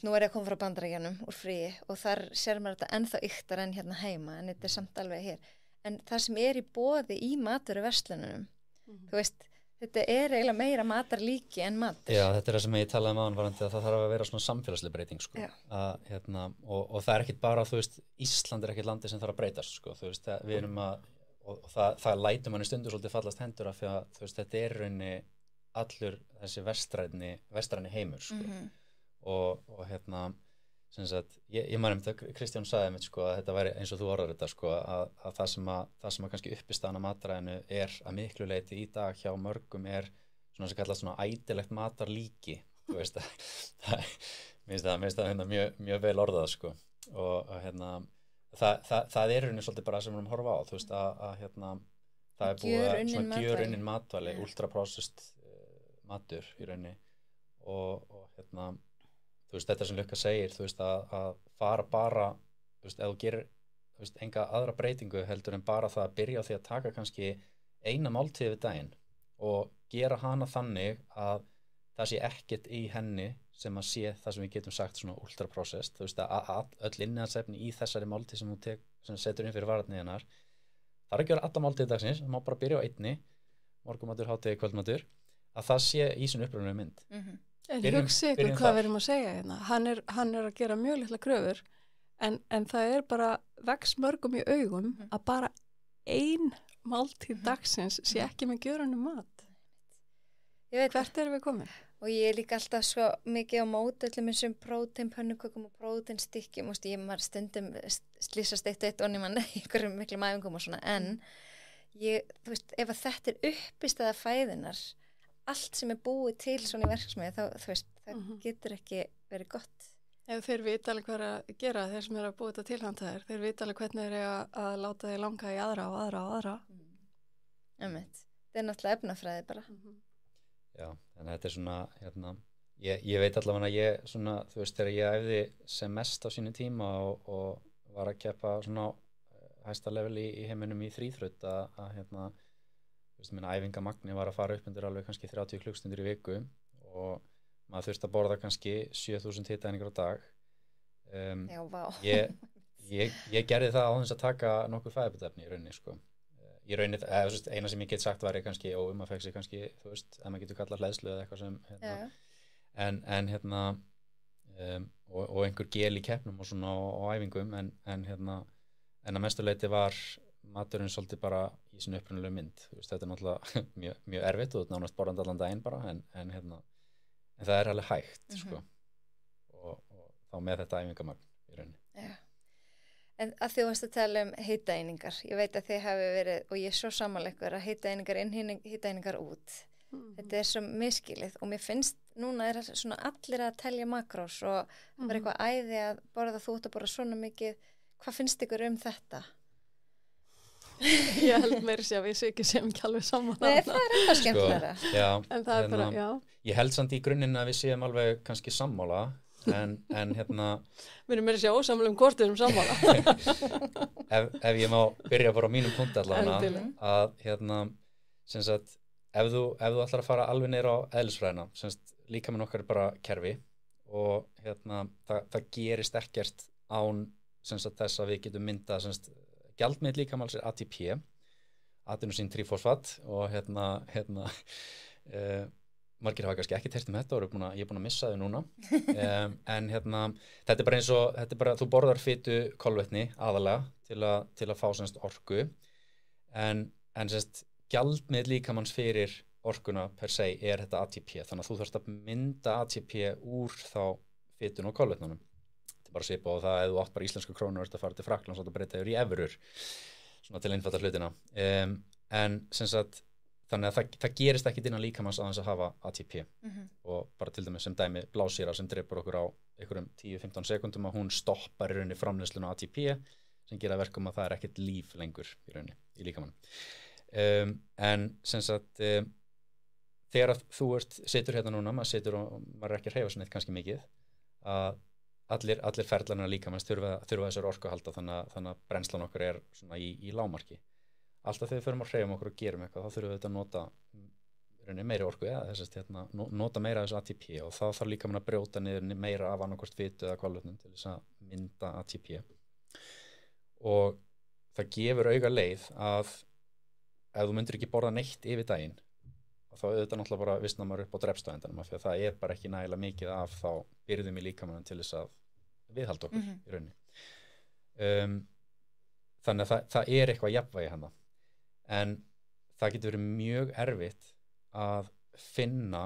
nú er ég að koma frá Bandaríkjunum úr fríi og þar sér maður þetta ennþá yktar en hérna heima, en þetta er samt alveg hér. En það sem er í boði í matvöruverslunum, þú veist, þetta er eiginlega meira matarlíki en matur. Já, þetta er það sem ég talaði um áðan varðandi að það þarf að vera svona samfélagsleg breyting, sko. Og það er ekkit bara, þú veist, Ísland er ekkit landi sem þarf að breytast, sko. Þú veist, við erum að, og það lætur manni stundur svolítið fallast hendur af því að, þú veist, þetta er rauninni allur þessi vestræni heimur, sko. Og sem sagt, ég man þetta, Kristján sagði mér, sko, að þetta væri eins og þú orðar þetta, sko, að það sem að kannski uppistaðan á matræðinu er að miklu leyti í dag hjá mörgum er svona sem kallast svona ætilegt matarlíki, þú veist, mér finnst það mjög vel orðað, sko, og það er rauninni svolítið bara sem við erum að horfa á, þú veist, það er búið að svona gjörunnin matvæli, ultraprocessed matur í rauninni og þú veist, þetta sem Lukka segir, þú veist, að fara bara, þú veist, ef þú gerir, þú veist, enga aðra breytingu heldur en bara það að byrja á því að taka kannski eina máltíð við daginn og gera hana þannig að það sé ekkert í henni sem að sé það sem við getum sagt svona ultraprocessed, þú veist, að öll innihaldsefni í þessari máltíð sem setur inn fyrir varðniðinar, það er að gera alla máltíð dagsins, það má bara byrja á einni, morgunmatur, hádegi, kvöldmatur, að það sé í svona upprunalegu mynd. En hugsi ykkur hvað við erum að segja hérna. Hann er að gera mjög litla kröfur en það er bara vex mörgum í augum að bara ein máltíð dagsins sé ekki með gjörunum mat. Hvert erum við komin? Og ég er líka alltaf svo mikið á móti öllum eins og próteinpönnukökum og próteinstykkjum, ég maður stundum slýsast eitt onni mann einhverjum miklum æfingum og svona, en þú veist, ef að þetta er uppistæða fæðinar, allt sem er búið til svona í verksmiði, þá þú veist, það getur ekki verið gott. Ef þeir vita alveg hvað að gera, þeir sem eru að búið þetta til handa þeir vita alveg hvernig þeir eru að láta þeir langa í aðra. Það er náttúrulega efnafræði bara. Já, en þetta er svona, ég veit allavega að ég svona, þú veist, þegar ég æfði sem mest á sínu tíma og var að keppa svona hæsta level í heiminum í þríþraut að æfingamagni var að fara upp undir alveg kannski 30 klukkstundir í viku og maður þurfti að borða kannski 7000 hitaeiningar á dag. Já, vá. Ég gerði það á þess að taka nokkur fæðubótefni í rauninni, sko. Í rauninni, eina sem ég get sagt var kannski, maður fekk sig kannski, þú veist, ef maður getur kallað hleðslu eða eitthvað sem, og einhver gel í keppnum og svona á æfingum, en að mestu leyti var maturinn svolítið bara í sinni upprunalegu mynd. Þú veist, þetta er náttúrulega mjög erfitt og nánast borðandi allan daginn bara, en það er alveg hægt, sko. Og þá með þetta æfingamagn í rauninni. Já. En að þú varst að tala um hitaeiningar, ég veit að þið hafi verið, og ég er svo sammála ykkur, að hitaeiningar inn, hitaeiningar út. Þetta er svo miskilið og mér finnst núna er svona allir að telja makrós og bara eitthvað æði að borða þú ert að borða svona mikið. Hvað finnst ykkur þetta? Ég held meira sér að við séum ekki alveg saman. Nei, það er eitthvað skemmtilega. Já, en það er bara, já. Ég held samt í grunninn að við séum alveg kannski sammála, en Við erum meira sér ósamlega hvort við erum sammála. ef ég má byrja bara á mínum punkti allavega, að sem sagt, ef þú ætlar að fara alveg niður á eðlisfræðina, sem sagt, líkaminn okkar er bara kerfi og það gerist ekkert án sem sagt þess að við getum myndað sem sagt gjaldmiðill líkamans er ATP, adenosín-trífosfat og margir hafa kannski ekki heyrt þetta og ég er búin að missa þau núna en þetta er bara eins og þú borðar fitu kolvetni aðalega til að fá semst orku en semst gjaldmiðill líkamans fyrir orkuna per se er þetta ATP, þannig að þú þarfst að mynda ATP úr þá fitun og kolvetnunum. Bara svipa á það að þú átt bara íslenska krónur að fara til Frakklands og breyta yfir í evrur svona til einfalda hlutina en sem sagt þannig að það gerist ekki innan líkamans að þess að hafa ATP og bara til dæmis sem dæmi blásýra sem drepur okkur á einhverjum 10-15 sekundum að hún stoppar í rauninni framleiðsluna ATP sem gera verkum að það er ekkert líf lengur í rauninni í líkamann en sem sagt þegar þú situr hérna núna maður er ekki að hreyfa svona eitt kannski mikið að allir ferðlarna líkamans þurfa þessar orku að halda þannig að brennslan okkar er svona í lágmarki. Alltaf þegar við förum að hreyfum okkur og gerum eitthvað þá þurfum við að nota meiri orku nota meira af þessu ATP og þá þarf líkamann að brjóta niður meira af annarkvort fitu eða kolvetnum til þess að mynda ATP og það gefur auga leið að ef þú myndir ekki borða neitt yfir daginn þá auðvitað náttúrulega bara vissna maður upp á drepstöðendanum af því að það er bara ekki nægilega mikið af þá byrðum í líkamann til þess að viðhalda okkur í rauninni. Þannig að það er eitthvað jafnvægi hana. En það getur verið mjög erfitt að finna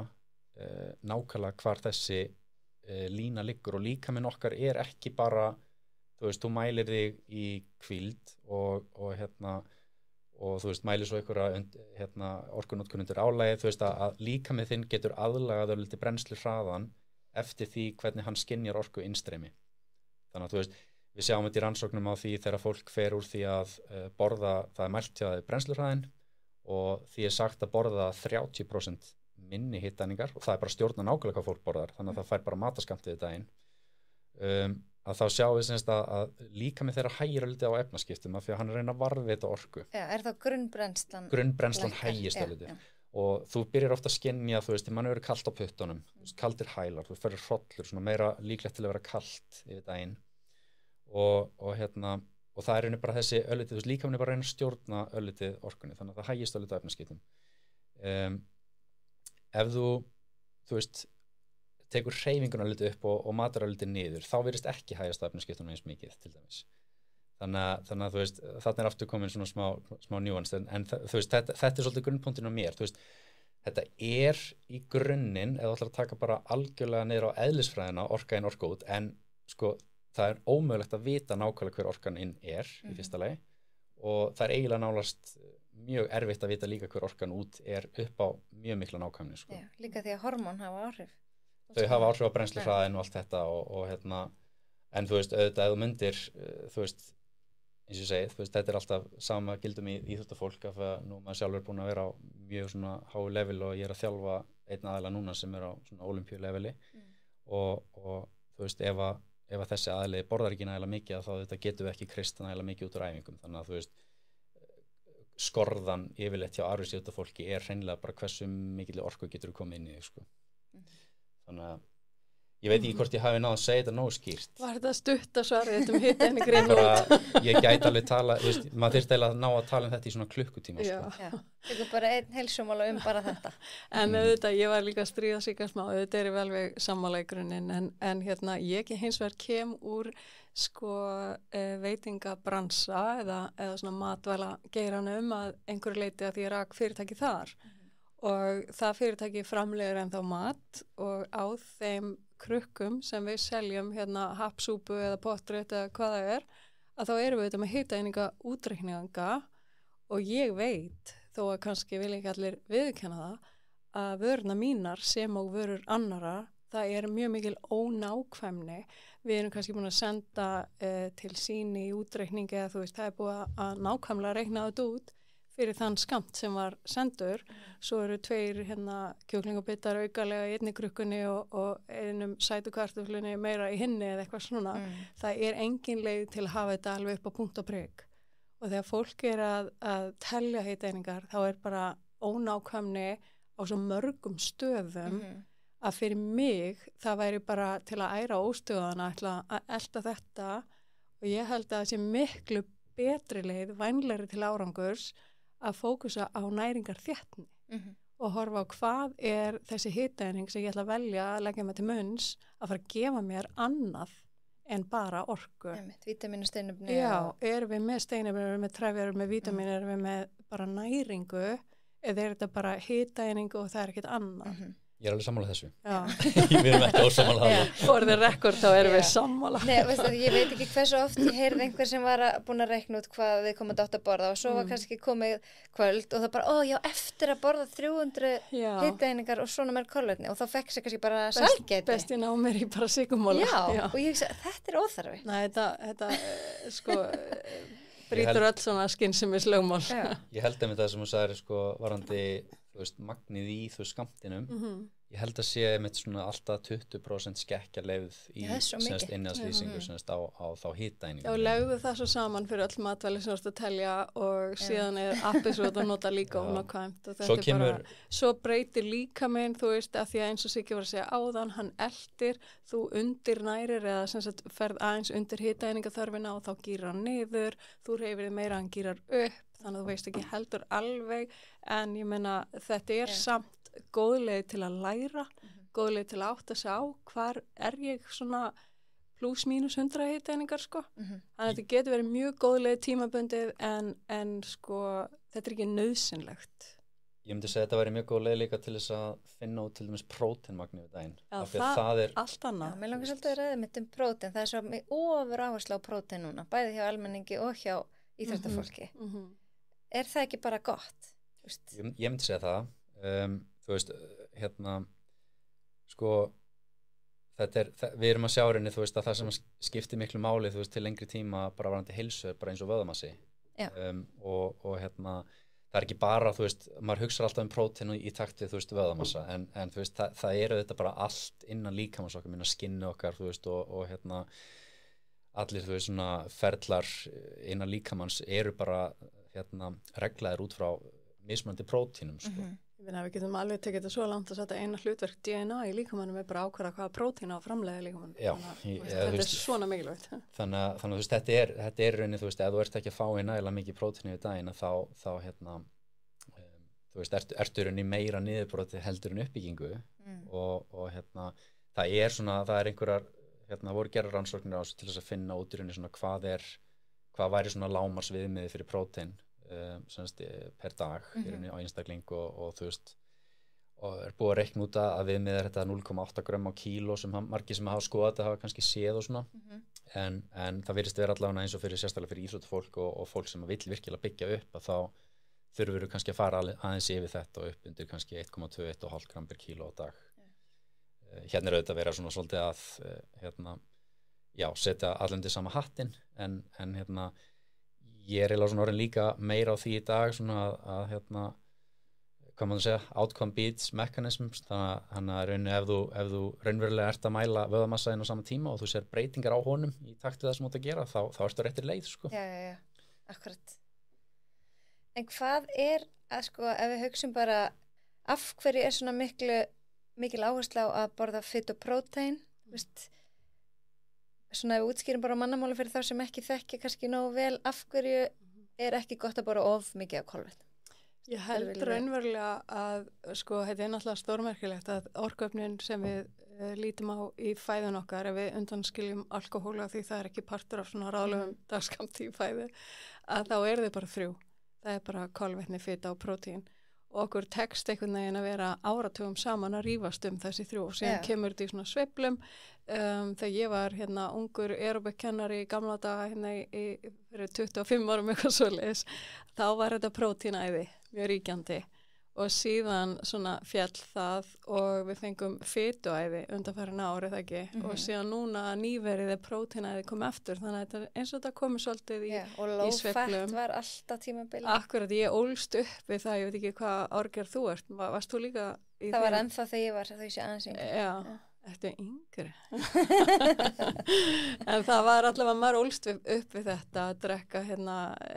nákvæmlega hvar þessi lína liggur og líkaminn okkar er ekki bara, þú mælir þig í hvíld og þú mælir svo einhverja orkunotkun undir álagi, að líkaminn þinn getur aðlagað til brennslu hraðan eftir því hvernig hann skynjar orku innstreymi. Þannig að við sjáum þetta í rannsóknum á því þegar fólk fer úr því að borða, það er mælt hjá brennslurhraðin og því er sagt að borða 30% minni hittæningar og það er bara stjórna nákvæmlega hvað fólk borðar, þannig að það fær bara mataskammtið í daginn. Að þá sjáum við semst að líkaminn þeirra hægir lítið á efnaskiptum af því að hann reyna að varðveita orku. Já, er það grunnbrennslan? Grunnbrennslan hægist lítið. Og þú byrjar ofta að skynja, mann hefur verið kalt á puttunum, kaldir hælar, þú ferður hrollur, svona meira líklegt til að vera kalt yfir daginn. Og það er rauninni bara þessi öllitið, líkaminn er bara að reyna að stjórna öllitið orkunni, þannig að það hægist öllitið á efnaskiptum. Ef þú tekur hreyfinguna öllitið upp og matar öllitið niður, þá virðist ekki hægast á efnaskiptunum eins mikið til dæmis. Þannig að þarna er aftur komin svona smá njúans, en þetta er svolítið grunnpunktinn á mér, þetta er í grunninn, ef þú ætlar að taka bara algjörlega niður á eðlisfræðina, orka inn, orka út, en það er ómögulegt að vita nákvæmlega hver orkan inn er í fyrsta lagi og það er eiginlega nálast mjög erfitt að vita líka hver orkan út er upp á mjög mikla nákvæmni. Já, líka því að hormón hafa áhrif. Þau hafa áhrif á brennslufræðin og allt þetta en auðvitað ef þú myndir, eins og ég segi, þetta er alltaf sama gildum í íþróttafólk af að nú maður sjálfur búin að vera á mjög svona háu level og ég er að þjálfa einn aðila núna sem er á svona ólympíuleveli og ef að þessi aðili borðar ekki nægilega mikið þá þetta getur við ekki krist nægilega mikið út úr æfingum þannig að skorðan yfirleitt hjá árvísíðutafólki er hreinlega bara hversu mikil orku getur við komið inn í þannig að ég veit ekki hvort ég hafi náð að segja þetta nógu skýrt. Var þetta stutta svarið þetta hitta henni greinu? Ég gæti alveg tala, maður þyrfti eiginlega að ná að tala þetta í svona klukkutíma. Já, þetta er bara einn heilsumála bara þetta. En auðvitað, ég var líka að stríða sig smá, auðvitað er ég vel við sammála í grunninn, en ég hins vegar kem úr veitingabransa eða svona matvæla geiranum að einhverju leiti að ég rak fyrirtæki þar. Og það fyrirtæki framleiðir ennþá mat og á þeim krukkum sem við seljum hapsúpu eða potrétt eða hvað það er, að þá erum við með hitaeininga útreikninga og ég veit, þó að kannski vil ekki allir viðurkenna það, að vöruna mínar sem og vörur annara, það mjög mikil ónákvæmni. Við erum kannski búin að senda til síni í útreikningi eða þú veist, það búið að nákvæmlega reikna þetta út fyrir þann skamt sem var sendur. Svo eru 2 kjúklingabittar aukalega í einni krukkunni og einum sætukartöflunni meira í hinni eða eitthvað svona. Það engin leið til að hafa þetta alveg upp á punkt og prik. Og þegar fólk að telja hitaeiningar, þá bara ónákvæmni á svo mörgum stöðum að fyrir mig það væri bara til að æra óstöðana að elta þetta og ég held að það sé miklu betri leið, vænlegri til árangurs að fókusa á næringarþéttni og horfa á hvað þessi hitaeining sem ég ætla að velja að leggja mig til munns að fara að gefa mér annað en bara orku. Vítamín og steinefni. Já, erum við með steinefni, erum við með trefjar, erum við með vítamín, erum við með bara næringu eða þetta bara hitaeining og það ekkert annað. Ég alveg sammála þessu. Við erum ekki ósammála það. For the record þá erum við sammála. Nei, veistu, ég veit ekki hversu oft ég heyrði einhver sem var búin að reikna út hvað við komum átt að borða og svo var kannski komið kvöld og það bara, eftir að borða 300 hitaeiningar og svona meir kolvetni og þá fekk sér kannski bara sælgæti. Best ég ná mér í bara sykumóla. Já, og ég sagði, þetta óþarfi. Nei, þetta sko brýtur öll svona skynsemis-lögmál. Ég held að það sem þú sagðir varandi magnið í skammtinum ég held að sé með svona alltaf 20% skekkja leið í innihaldslýsingu á þá hitaeiningu. Já, legðu það svo saman fyrir öll matvæli sem þú ert að telja og síðan appið svo að nota líka ónákvæmt og þetta svo breytir líkaminn, þú veist, að því að eins og Siggi var að segja áðan, hann eldir, þú undirnærir eða sem sagt ferð aðeins undir hitaeiningaþörfina og þá gýrar hann niður, þú hreyfir þig meira, hann gýrar upp, þannig að þú veist ekki heldur alveg, en ég meina þetta samt góð leið til að læra, góð leið til að átta sig á hvar ég svona pluss mínus 100 hitaeiningar sko. Þannig að þetta getur verið mjög góð leið tímabundið en sko þetta ekki nauðsynlegt. Ég myndi segja að þetta væri mjög góð leið líka til þess að finna út til dæmis próteinmagni við daginn. Já, það allt annað. Já, mér langar svolítið að ræða mitt prótein, það svo ofur áherslu á prótein núna, bæði hjá almenningi og hjá íþróttafólki. Það ekki bara gott? Ég myndi segja það. Þú veist, sko við erum að sjá reyni, þú veist, að það sem skiptir miklu máli, þú veist, til lengri tíma bara varandi heilsu, bara eins og vöðvamassi og það ekki bara, þú veist, maður hugsar alltaf prótein í takt við, þú veist, vöðvamassa en þú veist, það þetta bara allt innan líkamans okkar, minna skinni okkar, þú veist, og allir, þú veist, svona ferlar innan líkamans eru bara reglaðir út frá mismunandi prótínum, sko. Ég finna að við getum alveg tekið þetta svo langt að setja eina hlutverk DNA í líkamannum bara ákvæða hvaða prótína á framleiða líkamannum. Já, þetta svona mikilvægt. Þannig að þú veist, þetta rauninni, þú veist, ef þú ert ekki að fá í nægilega mikið prótín í daginn þá þú veist, ertu rauninni meira niðurbroti heldur en uppbyggingu og það svona, það einhverjar, voru gerðar rannsóknir á þessu til þess að finna út í rauninni svona hvað væri svona lágmarksviðmiði fyrir prótín per dag á einstakling og þú veist og búið að reikna út að viðmið þetta 0,8 grömm á kíló sem margir sem hafa skoðað þetta hafa kannski séð og svona en það virðist vera allavega eins og sérstaklega fyrir íþróttafólk og fólk sem vill virkilega byggja upp að þá þurfum við kannski að fara aðeins yfir þetta og upp undir kannski 1,2-1,5 gram per kíló á dag. Hérna auðvitað að vera svona svolítið að setja allendir sama hattinn en ég eiginlega svona orðin líka meira á því í dag svona að hvað maður segja, outcome beats mechanisms, þannig að rauninni ef þú raunverulega ert að mæla vöðvamassa inn á sama tíma og þú sér breytingar á honum í takt við það sem þú ert að gera, þá ertu réttir leið, sko. Já, akkurat. En hvað að sko, ef við hugsum bara af hverju svona mikil áhersla á að borða fitt og prótein, veist, svona ef við útskýrum bara mannamáli fyrir þá sem ekki þekki kannski nógu vel, af hverju ekki gott að borða of mikið af kolvetnum? Ég held raunverulega að sko, þetta náttúrulega stórmerkilegt að orkuöfnin sem við lítum á í fæðun okkar, ef við undanskiljum alkohóla því það ekki partur af svona ráðlegum dagskamti í fæðu, að þá þau bara 3. Það bara kolvetni, fita og prótín. Og okkur tekst einhvern veginn að vera áratugum saman að rífast þessi 3 og síðan kemur þetta í svona sveiflum. Þegar ég var ungur aeróbikkennari í gamla daga fyrir 25 árum eitthvað svoleiðis, þá var þetta prótínæði mjög ríkjandi og síðan svona fjall það og við fengum fituæði undanfærin árið ekki og síðan núna nýverið prótínæði komið aftur þannig að þetta eins og þetta komið svolítið í sveiflum. Og low fat var alltaf tímabili. Akkurat, ég ólst upp við það, ég veit ekki hvað árgerð þú ert, varst þú líka í það? Það var ennþá þegar ég var, þau sé aðeins yngri. Já. Þetta yngri. En það var allavega maður ólst upp við þetta að drekka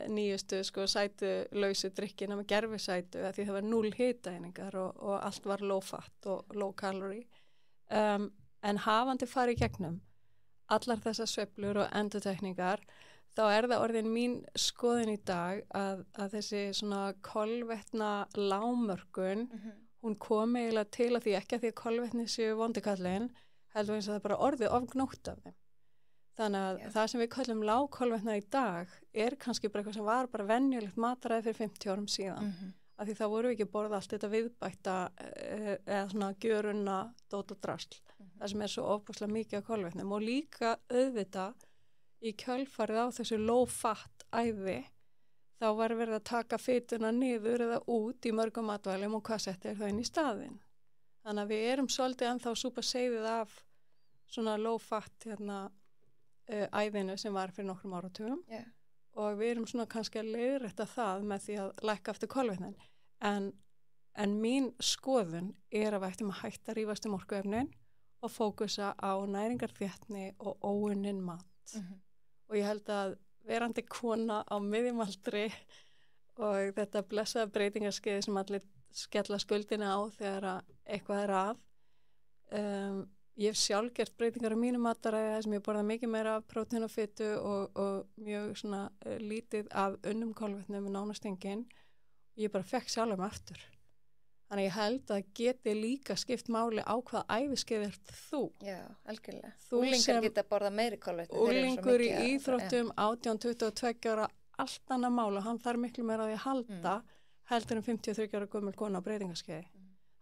nýjustu sætulausu drykkina með gerfisætu því það var 0 hitaeiningar og allt var low fat og low calorie. En hafandi farið gegnum allar þessar sveiflur og endurtekningar þá það orðin mín skoðun í dag að þessi svona kolvetna lágmörkun hún kom eiginlega til að því ekki að því að kolvetni séu vondikallin heldur eins að það bara orðið ofgnótt af þeim. Þannig að það sem við kallum lágkolvetna í dag kannski bara eitthvað sem var bara venjulegt mataræði fyrir 50 árum síðan. Af því þá voru við ekki að borða allt þetta viðbætta eða svona gjörunna dót og drasl. Það sem svo ofbúslega mikið af kolvetnum og líka auðvitað í kjölfarið á þessu low fat æði þá var verið að taka fituna niður eða út í mörgum matvælum og hvað settir það inn í staðinn. Þannig að við erum svolítið ennþá súpa seiðið af svona low fat æðinu sem var fyrir nokkrum áratugum og við erum svona kannski að leiðrétta það með því að lækka aftur kolvetnin. En mín skoðun að við ættum að hætta að rífast orkuefnin og fókusa á næringarþéttni og óunnin mat. Og ég held að verandi kona á miðjumaldri og þetta blessaða breytingarskeiði sem allir skella skuldina á þegar eitthvað að. Ég hef sjálf gert breytingar á mínu mataræði sem ég borða mikið meira af prótín og fitu og mjög svona lítið af unnum kolvetnum með nánast engin. Ég bara fekk sjálf aftur. Þannig ég held að geti líka skipt máli á hvað æviskeið þú. Já, algjörlega. Unglingar geta borða meiri kolvetni. Unglingur í íþróttum 18-22 ára allt annað mál og hann þarf miklu meira að því að halda heldur en 53 ára gömul kona á breytingaskeiði.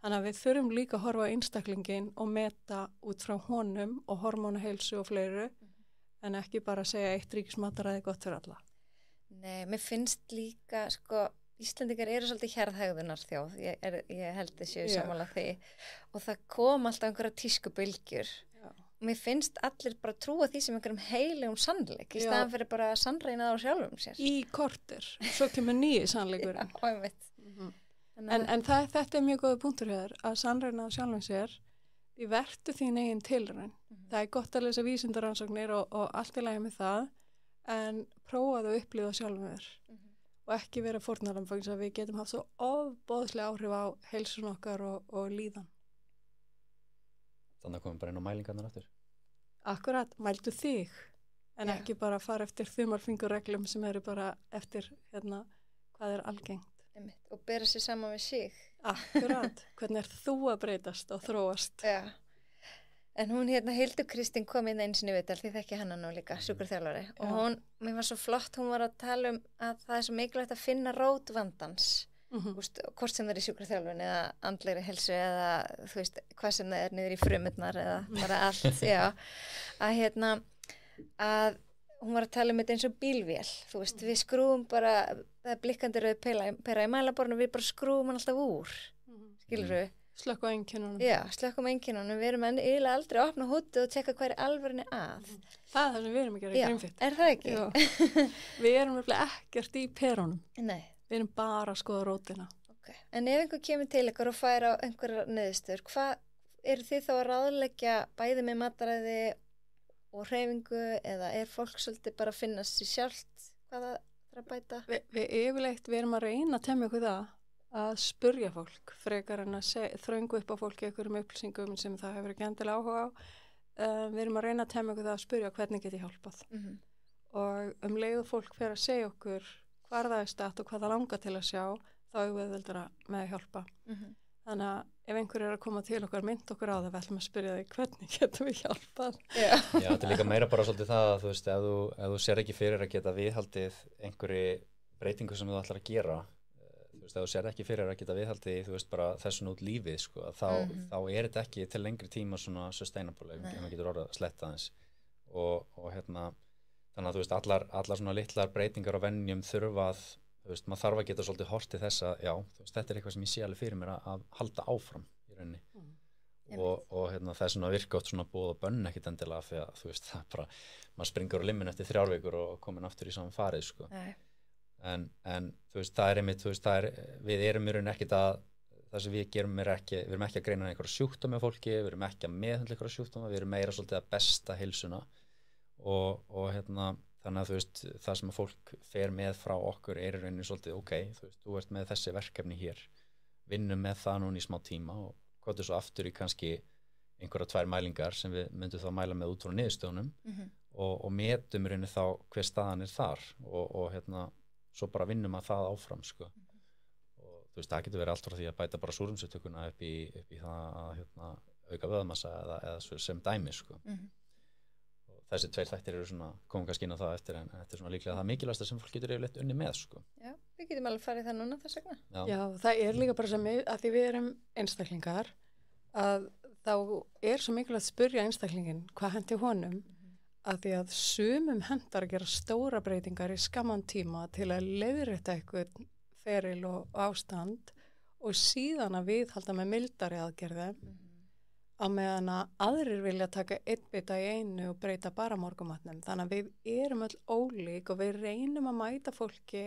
Þannig að við þurfum líka að horfa á einstaklingin og meta út frá honum og hormónaheilsu og fleiru en ekki bara að segja eitt ríkismataræði gott fyrir alla. Nei, mér finnst líka Íslendingar eru svolítið hjarðhegðunar þjóð, ég held þessu sammála því og það kom alltaf einhverja tískubylgjur og mér finnst allir bara trúa því sem einhverjum heilegum sannleik í staðan fyrir bara að sannreina það á sjálfum sér. Í korter, svo kemur nýi sannleikurinn. Já, einmitt. En þetta mjög góða punktur hér að sannreina á sjálfum sér, því vertu þín eigin tilraun. Það gott að lesa vísindaransóknir og allt í lagi með það en prófaðu að upplifa sjálfum þér. Og ekki vera fórnarlambang að við getum haft svo ofboðslega áhrif á heilsun okkar og líðan. Þannig að komum bara inn á mælingarnar aftur. Akkurat, mældu þig en ekki bara fara eftir þumalfingureglum sem eru bara eftir hvað algengt. Og bera sér saman við sig. Akkurat, hvernig þú að breytast og þróast. Já. En hún Hildur Kristín kom inn einu sinni viðtal, því þekki hana nú líka, sjúkraþjálfari. Og mér var svo flott, hún var að tala að það svo mikilvægt að finna rót vandans. Hvort sem það er í sjúkraþjálfun eða andlegri heilsu eða þú veist, hvað sem það niður í frumurnar eða bara allt, já. Að hún var að tala þetta eins og bílvél, þú veist, við skrúum bara, það blikkandi rauð pera í mælaborðinu, við bara skrúum hann alltaf úr, skilur við? Slökk á einkennunum. Já, slökk á einkennunum. Við erum eiginlega aldrei að opna hútið og tjekka hvað alvörinni að. Það er það sem við erum að gera í Greenfit. Er það ekki? Við erum ekkert í perunum. Nei. Við erum bara að skoða rótina. Okay. En ef einhver kemur til ykkur og fær á einhverja niðurstöður, hvað eru þið þá að ráðleggja bæði með mataræði og hreyfingu eða er fólk svolítið bara að finna sér sjálft hvað það þarf að bæta? Við erum að reyna að temja okkur það að spurja fólk frekar en að þröngu upp á fólki einhverjum upplýsingum sem það hefur ekki endilega áhuga á. Við erum að reyna að temja okkur það að spurja hvernig get ég hjálpað. Og leið og fólk fer að segja okkur hvar það er statt og hvað það langar til að sjá, þá er við veldara með að hjálpa. Þannig að ef einhver er að koma til okkar, mynd okkur á það, við ætlum að spyrja þig hvernig getum við hjálpað. Já, þetta er líka meira bara svolítið það að þú veist, ef þú sér ekki fyrir að geta viðhaldið einhverju breytingu sem þú ætlar að gera, þú veist, ef þú sér ekki fyrir að geta viðhaldið, þú veist, bara þessun út lífið, sko, þá er þetta ekki til lengri tíma svona sustainable, ef maður getur orðað að sletta aðeins. Og þannig að þú veist, allar svona litlar breytingar á venjum þurfa að þú veist, maður þarf að geta svolítið horft til þess að, já, þú veist, þetta er eitthvað sem ég sé alveg fyrir mér að halda áfram í rauninni og hérna, það er svona virka átt svona búið og bönn ekkit endilega fyrir að, þú veist, það er bara maður springur á limmin eftir 3 vikur og komin aftur í saman farið, sko en þú veist, það er einmitt, þú veist, við erum í rauninni ekkit að það sem við gerum við erum ekki að greina einhverja sjúkdóma fólki, við erum ekki að meðhundla einhverja sjúkdóma, við erum meira svolítið að besta heilsuna og hérna, þannig að þú veist, það sem að fólk fer með frá okkur er í rauninni svolítið, ok, þú veist, þú ert með þessi verkefni hér, vinnum með það núna í smá tíma og hvað er svo aftur í kannski einhverja 2 mælingar sem við myndum þá mæla með út frá niðurstöðunum og metum í rauninni þá hver staðan er þar og hérna, svo bara vinnum að það áfram, sko. Þú veist, það getur verið allt frá því að bæta bara súrefnisupptökuna upp í það að hérna, auka vöðmassa eða sem dæmi, sko. Og þessi 2 þættir eru svona, komum kannski inn á það eftir en þetta er svona líklega það mikilvægasta sem fólk getur yfirleitt unni með, sko. Já, við getum alveg farið það núna þess vegna. Já, það er líka bara sem að því við erum einstaklingar að þá er svo mikilvægt að spyrja einstaklingin hvað hendi honum að því að sumum hendar að gera stóra breytingar í skamman tíma til að leiðrétta eitthvað feril og ástand og síðan að viðhalda með mildari aðgerðum á meðan að aðrir vilja taka 1 bita í einu og breyta bara morgumatnum. Þannig að við erum öll ólík og við reynum að mæta fólki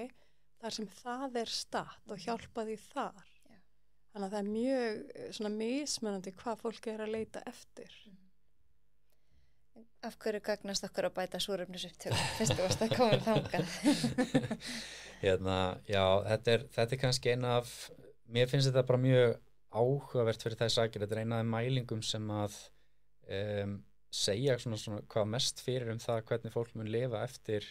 þar sem það er statt og hjálpa því þar. Já. Þannig að það er mjög svona mismunandi hvað fólki er að leita eftir. Af hverju gagnast okkur að bæta súrefnisupptöku? Finnst þú varst að koma þangað? Hérna, já, þetta er kannski eina af, mér finnst þetta bara mjög áhugavert fyrir þess aðgerð, þetta er eina af mælingum sem að segja svona hvað mest fyrir það hvernig fólk mun lifa eftir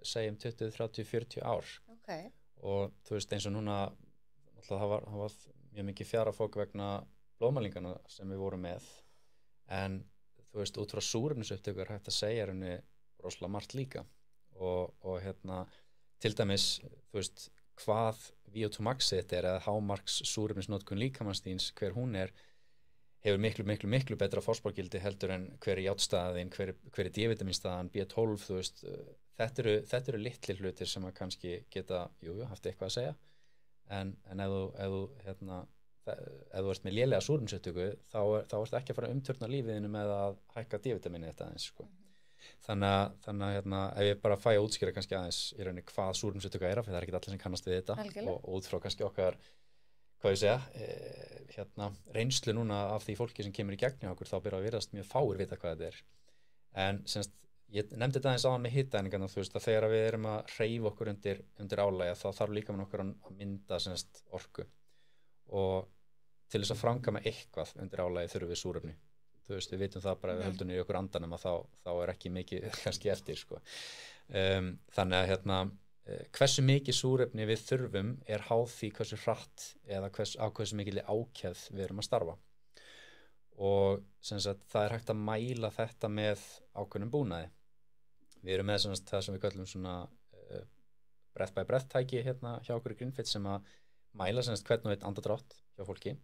segjum 20, 30, 40 ár. Okay. Og þú veist eins og núna það var mjög mikið fjarafók vegna blóðmælingana sem við vorum með en þú veist, út frá súrefnisupptöku er hægt að segja henni rosalega margt líka og hérna, til dæmis, þú veist, hvað VO2 maxið er eða hámarks súrefnisnotkun líkamannstýns, hver hún er, hefur miklu betra fórspárgildi heldur en hver er járnstaðin, hver er D-vitaminstaðan, B12, þú veist, þetta eru litlir hlutir sem að kannski geta, haft eitthvað að segja, en ef þú hérna, ef þú ert með lélega súrefnisupptöku þá ertu ekki að fara að umturna lífiðinu með að hækka D-vitamini þetta aðeins, sko. Þannig að hérna, ef ég bara fæ að útskýra kannski aðeins í rauninni hvað súrefnisupptöka er af, það er ekki allir sem kannast við þetta og út frá kannski okkar, hvað ég segja, hérna, reynslu núna af því fólki sem kemur í gegn hjá okkur þá byrja að virðast mjög fáir vita hvað þetta er. En semst, ég nefndi þetta aðeins áðan með hitaeiningarnar, þú veist, að þegar við erum að hreyfa okkur undir álægja þá þarf líka með okkur að mynda semst orku og til þess að framkvæma eitthvað undir álægi þurfum við súrefni. Þú veist, við vitum það bara ef við höldum í okkur andanum að þá er ekki mikið kannski eftir, sko. Þannig að hérna, hversu mikið súrefni við þurfum er háð því hversu hratt eða hversu mikil ákefð við erum að starfa. Og sem sagt, það er hægt að mæla þetta með ákveðnum búnaði. Við erum með það sem við kallum svona breath by breath tæki hérna hjá okkur í Greenfit sem að mæla sem sagt hvern og einn andardrátt hjá fólki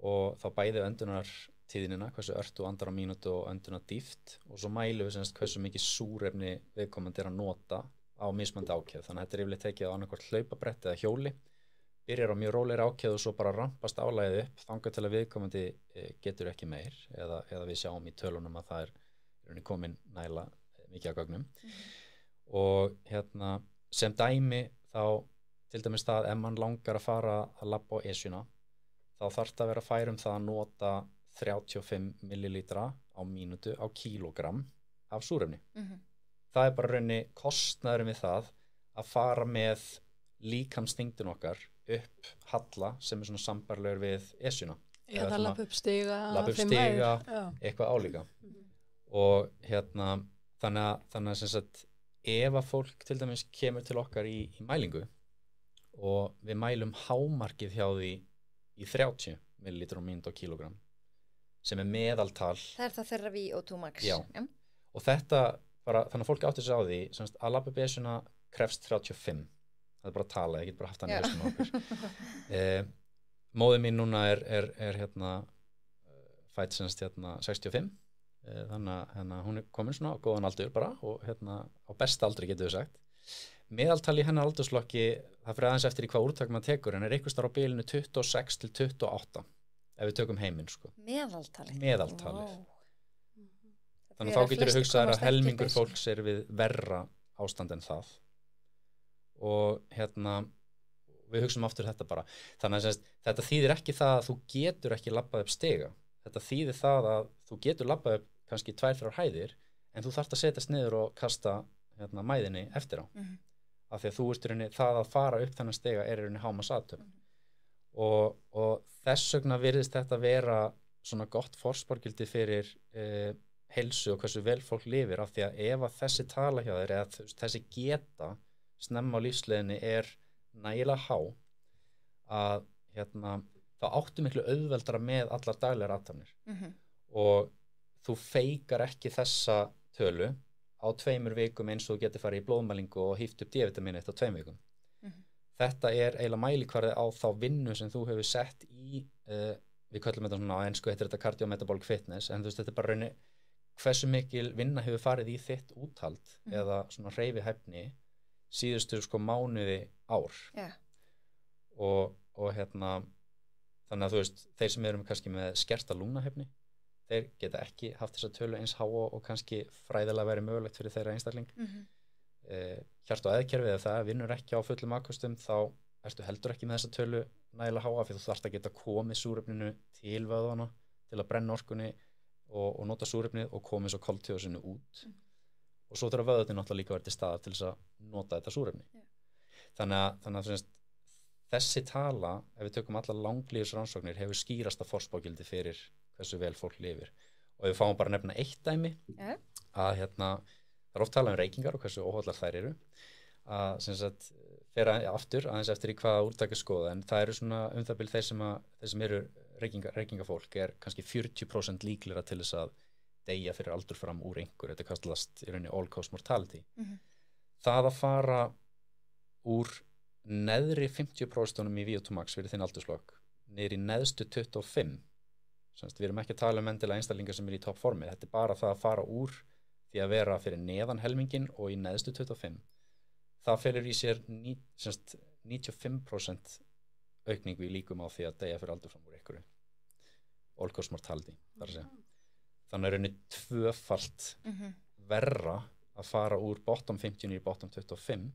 og þá bæði öndunartíðinina, hversu ört þú andar á mínútu og öndunardýft og svo mælum við sem sagt hversu mikið súrefni viðkomandi er að nota á mismandi ákefð. Þannig að þetta er yfirleitt tekið á annarkvort hlaupabretti eða hjóli, byrjar á mjög rólegri ákefð og svo bara rampast álægið upp þangað til að viðkomandi getur ekki meir eða við sjáum í tölunum að það er komin næla mikið á gögnum. Og hérna, sem dæmi þá til dæmis það ef mann langar að fara að labba á Esjuna þá þarf það að vera fær það að nota 35 millilítra á mínútu á kílógramm af súrefni. Það er bara rauninni kostnaðurinn við það að fara með líkamsþyngdin okkar upp halla sem er svona sambærilegur við Esjuna. Já, það lappa upp stiga, eitthvað álíka. Og hérna, þannig að sem sagt, ef að fólk til dæmis kemur til okkar í mælingu og við mælum hámarkið hjá því í 30 millilítrar á mínútu á kílógramm sem er meðaltal. Það er það þeirra VO2 max. Já. Og þetta bara, þannig að fólk átti sig á því semst, að labba upp Esjuna krefst 35. Það er bara að tala, ég get bara haft það nýðast með okkur. Móðir mín núna er hérna fædd semst hérna 65. Þannig að hún er komin svona á góðan aldur bara og hérna á besta aldri getur við sagt. Meðaltal í hennar aldursflokki, það fyrir aðeins eftir í hvað úrtak maður tekur, en einhvers þar á bilinu 26 til 28 ef við tökum heiminn sko. Meðaltalið. Wow. Þannig þá getur við hugsað að helmingur fólks við verra ástand en það. Og við hugsaum aftur þetta bara. Þannig að þetta þýðir ekki það að þú getur ekki labbað upp stiga. Þetta þýðir það að þú getur labbað upp kannski 2-3 hæðir, en þú þarft að setjast niður og kasta mæðinni eftir á. Af því að þú ert það að fara upp þennan stiga er hámarksathöfn. Og þess vegna virðist þetta vera svona gott forspárgildi fyrir heilsu og hversu vel fólk lifir, af því að ef að þessi tala hjá þér eða þessi geta snemma á lífsleiðinni er nægilega há, að þá áttu miklu auðveldara með allar daglegar athafnir. Og þú feikar ekki þessa tölu á 2 vikum eins og þú getur farið í blóðmælingu og híft upp D-vitamin á 2 vikum. Þetta er eiginlega mælikvarði á þá vinnu sem þú hefur sett í, við köllum þetta svona á ensku, heitir þetta cardio-metabolic fitness, en þetta er bara raunni hversu mikil vinna hefur farið í þitt úthald eða svona hreyfihæfni síðustu mánuði ár. Og þannig að þú veist, þeir sem eru kannski með skerta lungnahæfni, þeir geta ekki haft þessa tölu eins há og kannski fræðilega verið mögulegt fyrir þeirra einstakling. Hjart- og æðkerfið, ef það vinnur ekki á fullum afköstum, þá ertu heldur ekki með þessa tölu nægilega háa, fyrir þú þarft að geta komið súrefninu til vöðvana til að brenna orkunni og nota súrefnið og komið svo koltvíoxíðinu út. Og svo þurfa vöðvarnir náttúrulega líka verið til staðar til þess að nota þetta súrefni. Þannig að þessi tala, ef við tökum allar langlífisrannsóknir, hefur skýrasta forspárgildi fyrir hversu vel fólk lifir. Og ef við fáum bara að nefna eitt dæmi, að það er oft talað reykingar og hversu óhollar þær eru, að fera aftur aðeins eftir í hvaða úrtaki skoða, en það eru svona það bil þeir sem eru reykingafólk er kannski 40% líklegra til þess að deyja fyrir aldur fram úr einhver, þetta kallast í rauninni all cause mortality. Það að fara úr neðri 50% í VO2max fyrir þinn aldursflokk niður í neðstu 25, við erum ekki að tala endilega einstaklingar sem eru í toppformi, þetta er bara það að fara úr því að vera fyrir neðan helmingin og í neðstu 25. Það felur í sér 95% aukningu í líkum á því að deyja fyrir aldur fram úr einhverju. All cause mortality, þar að segja. Þannig er rauninni 2-falt verra að fara úr bottom 50 í bottom 25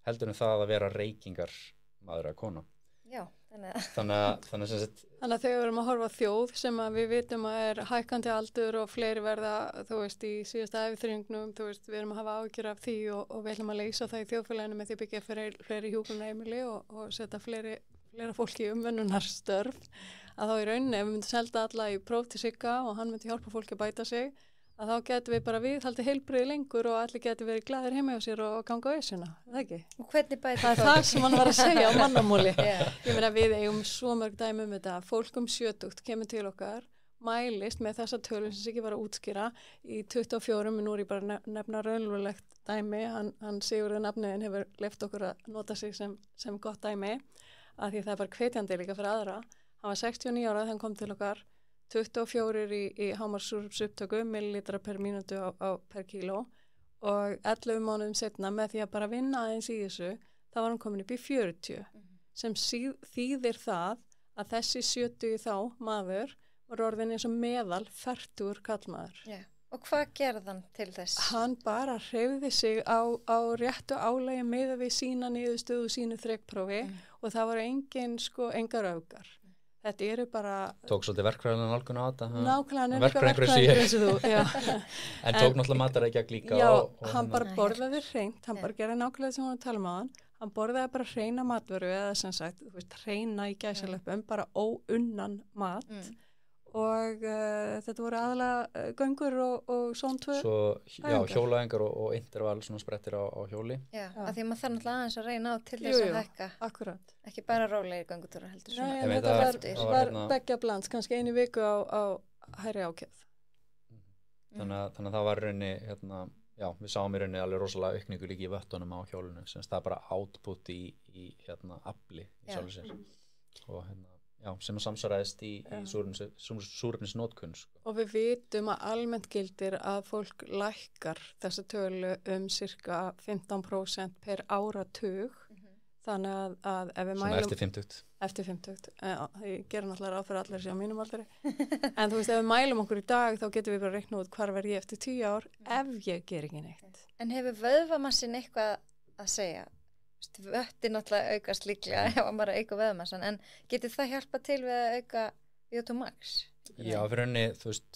heldur en það að vera reykingar maður að kona. Já, þannig að þegar við erum að horfa á þjóð sem að við vitum að er hækkandi aldur og fleiri verða, þú veist, í síðasta æviþryngnum, þú veist, við erum að hafa áhyggjur af því og við ætlum að leysa það í þjóðfélaginu með því að byggja fleiri hjúkrunarheimili og setja fleira fólki í umönnunarstörf, að þá í rauninni ef við myndum selda alla í próf til Sigga og hann myndi hjálpa fólki að bæta sig, að þá getum við bara viðhaldið heilbrigði lengur og allir getum verið glaðir heima hjá sér og ganga á esuna, það ekki? Og hvernig bætir það? Það er það sem hann var að segja á mannamúli. Ég meina við eigum svo mörg dæmi þetta, fólk 70 kemur til okkar, mælist með þessa tölu sem Siggi var að útskýra í 24, nú er ég bara nefna raunverulegt dæmi, hann Sigurður nafniðin hefur leyft okkur að nota sig sem gott dæmi, að því það er bara hvetjandi líka fyrir aðra. Hann var 69 ára þegar hann kom til okkar, 24 í hámarkssúrefnsupptöku, millilitra per mínútu á per kíló og 11 mánuðum setna með því að bara vinna aðeins í þessu, þá var hann komin upp í 40, sem þýðir það að þessi 70 þá maður var orðin eins og meðal 40 kallmaður. Og hvað gerði hann til þess? Hann bara hreyfði sig á réttu álagi miðað við sína niðurstöðu sínu þrekprófi og það var engar öfgar. Þetta eru bara... Tók svolítið verkfræðilega nálgun á þetta? Nákvæmlega, hann er líka verkfræðingur eins og þú. En tók náttúrulega matarækja líka? Já, hann bara borðaði hreint, hann bara gerði nákvæmlega sem hann tala um á hann borðaði bara hreina matvöru eða sem sagt, hreina í gæsalöpum, bara óunnan mat og þetta voru aðalega göngur og són 2 hjólaðingar og intervall svona sprettir á hjóli. Já, af því maður þarf náttúrulega aðeins að reyna á til þess að hækka. Akkurat. Ekki bara rólegir göngutúrar heldur svona. Nei, þetta var beggja blands, kannski einu viku á hærri ákjöð. Þannig að það var raunni, við sáum í raunni alveg rosalega aukningu líka í vöttunum á hjólinu, sem það bara output í afli í sjálfu sér. Og sem samsvaraðist í súrefnisnotkun sko. Og við vitum að almennt gildir að fólk lækkar þessa tölu cirka 15% per áratug. Þannig að ef við mælum... Eftir 50. Ég ger náttúrulega ráð fyrir allir sér á mínum aldri. En þú veist, ef við mælum okkur í dag, þá getum við bara reikna út hvar verð ég eftir 10 ár ef ég ger ekki neitt. En hefur vöðvamassin eitthvað að segja? Vöttin náttúrulega aukast líklega ef maður auka vöðvamassan, en getur það hjálpa til við að auka VO2 max? Já, fyrir henni, þú veist,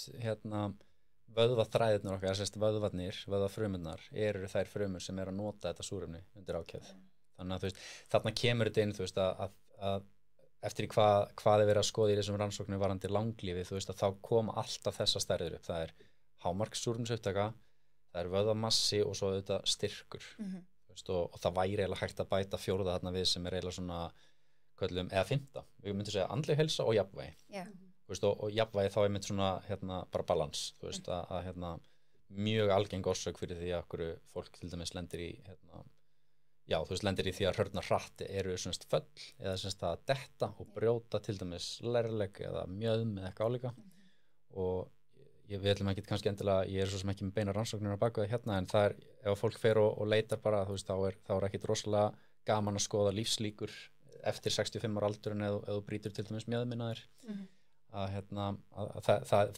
vöðvaþræðirnar okkar, vöðvarnir, vöðvafrumurnar, eru þær frumur sem að nota þetta súrefni undir ákefð. Þannig að þú veist, þarna kemur þetta inn, þú veist, að eftir hvað er verið að skoða í þessum rannsóknum varandi langlífi, þú veist, að þá koma alltaf þessa stærðir upp. Það er hámarkssúrefnisupptaka, það er vöðvamassi og svo auðvitað styrkur. Og það væri eiginlega hægt að bæta fjórða þarna við sem er eiginlega svona köllum, eða 5. Við myndum segja andleg heilsa og jafnvægi. Og jafnvægi þá er mynd svona bara balans, þú veist, að mjög algeng orsök fyrir því að okkur fólk til dæmis lendir í lendir í því að hrörna hratt eru semst föll eða semst að detta og brjóta til dæmis lærleg eða mjöðm eða eitthvað álíka. Og við ætlum ekki kannski endilega, ég er svo sem ekki með beina rannsóknir á baku það en það er, ef fólk fer og leitar bara, þú veist, þá er ekkit rosalega gaman að skoða lífslíkur eftir 65 ára aldurinn eða þú brýtur til dæmis mjöðmina þér.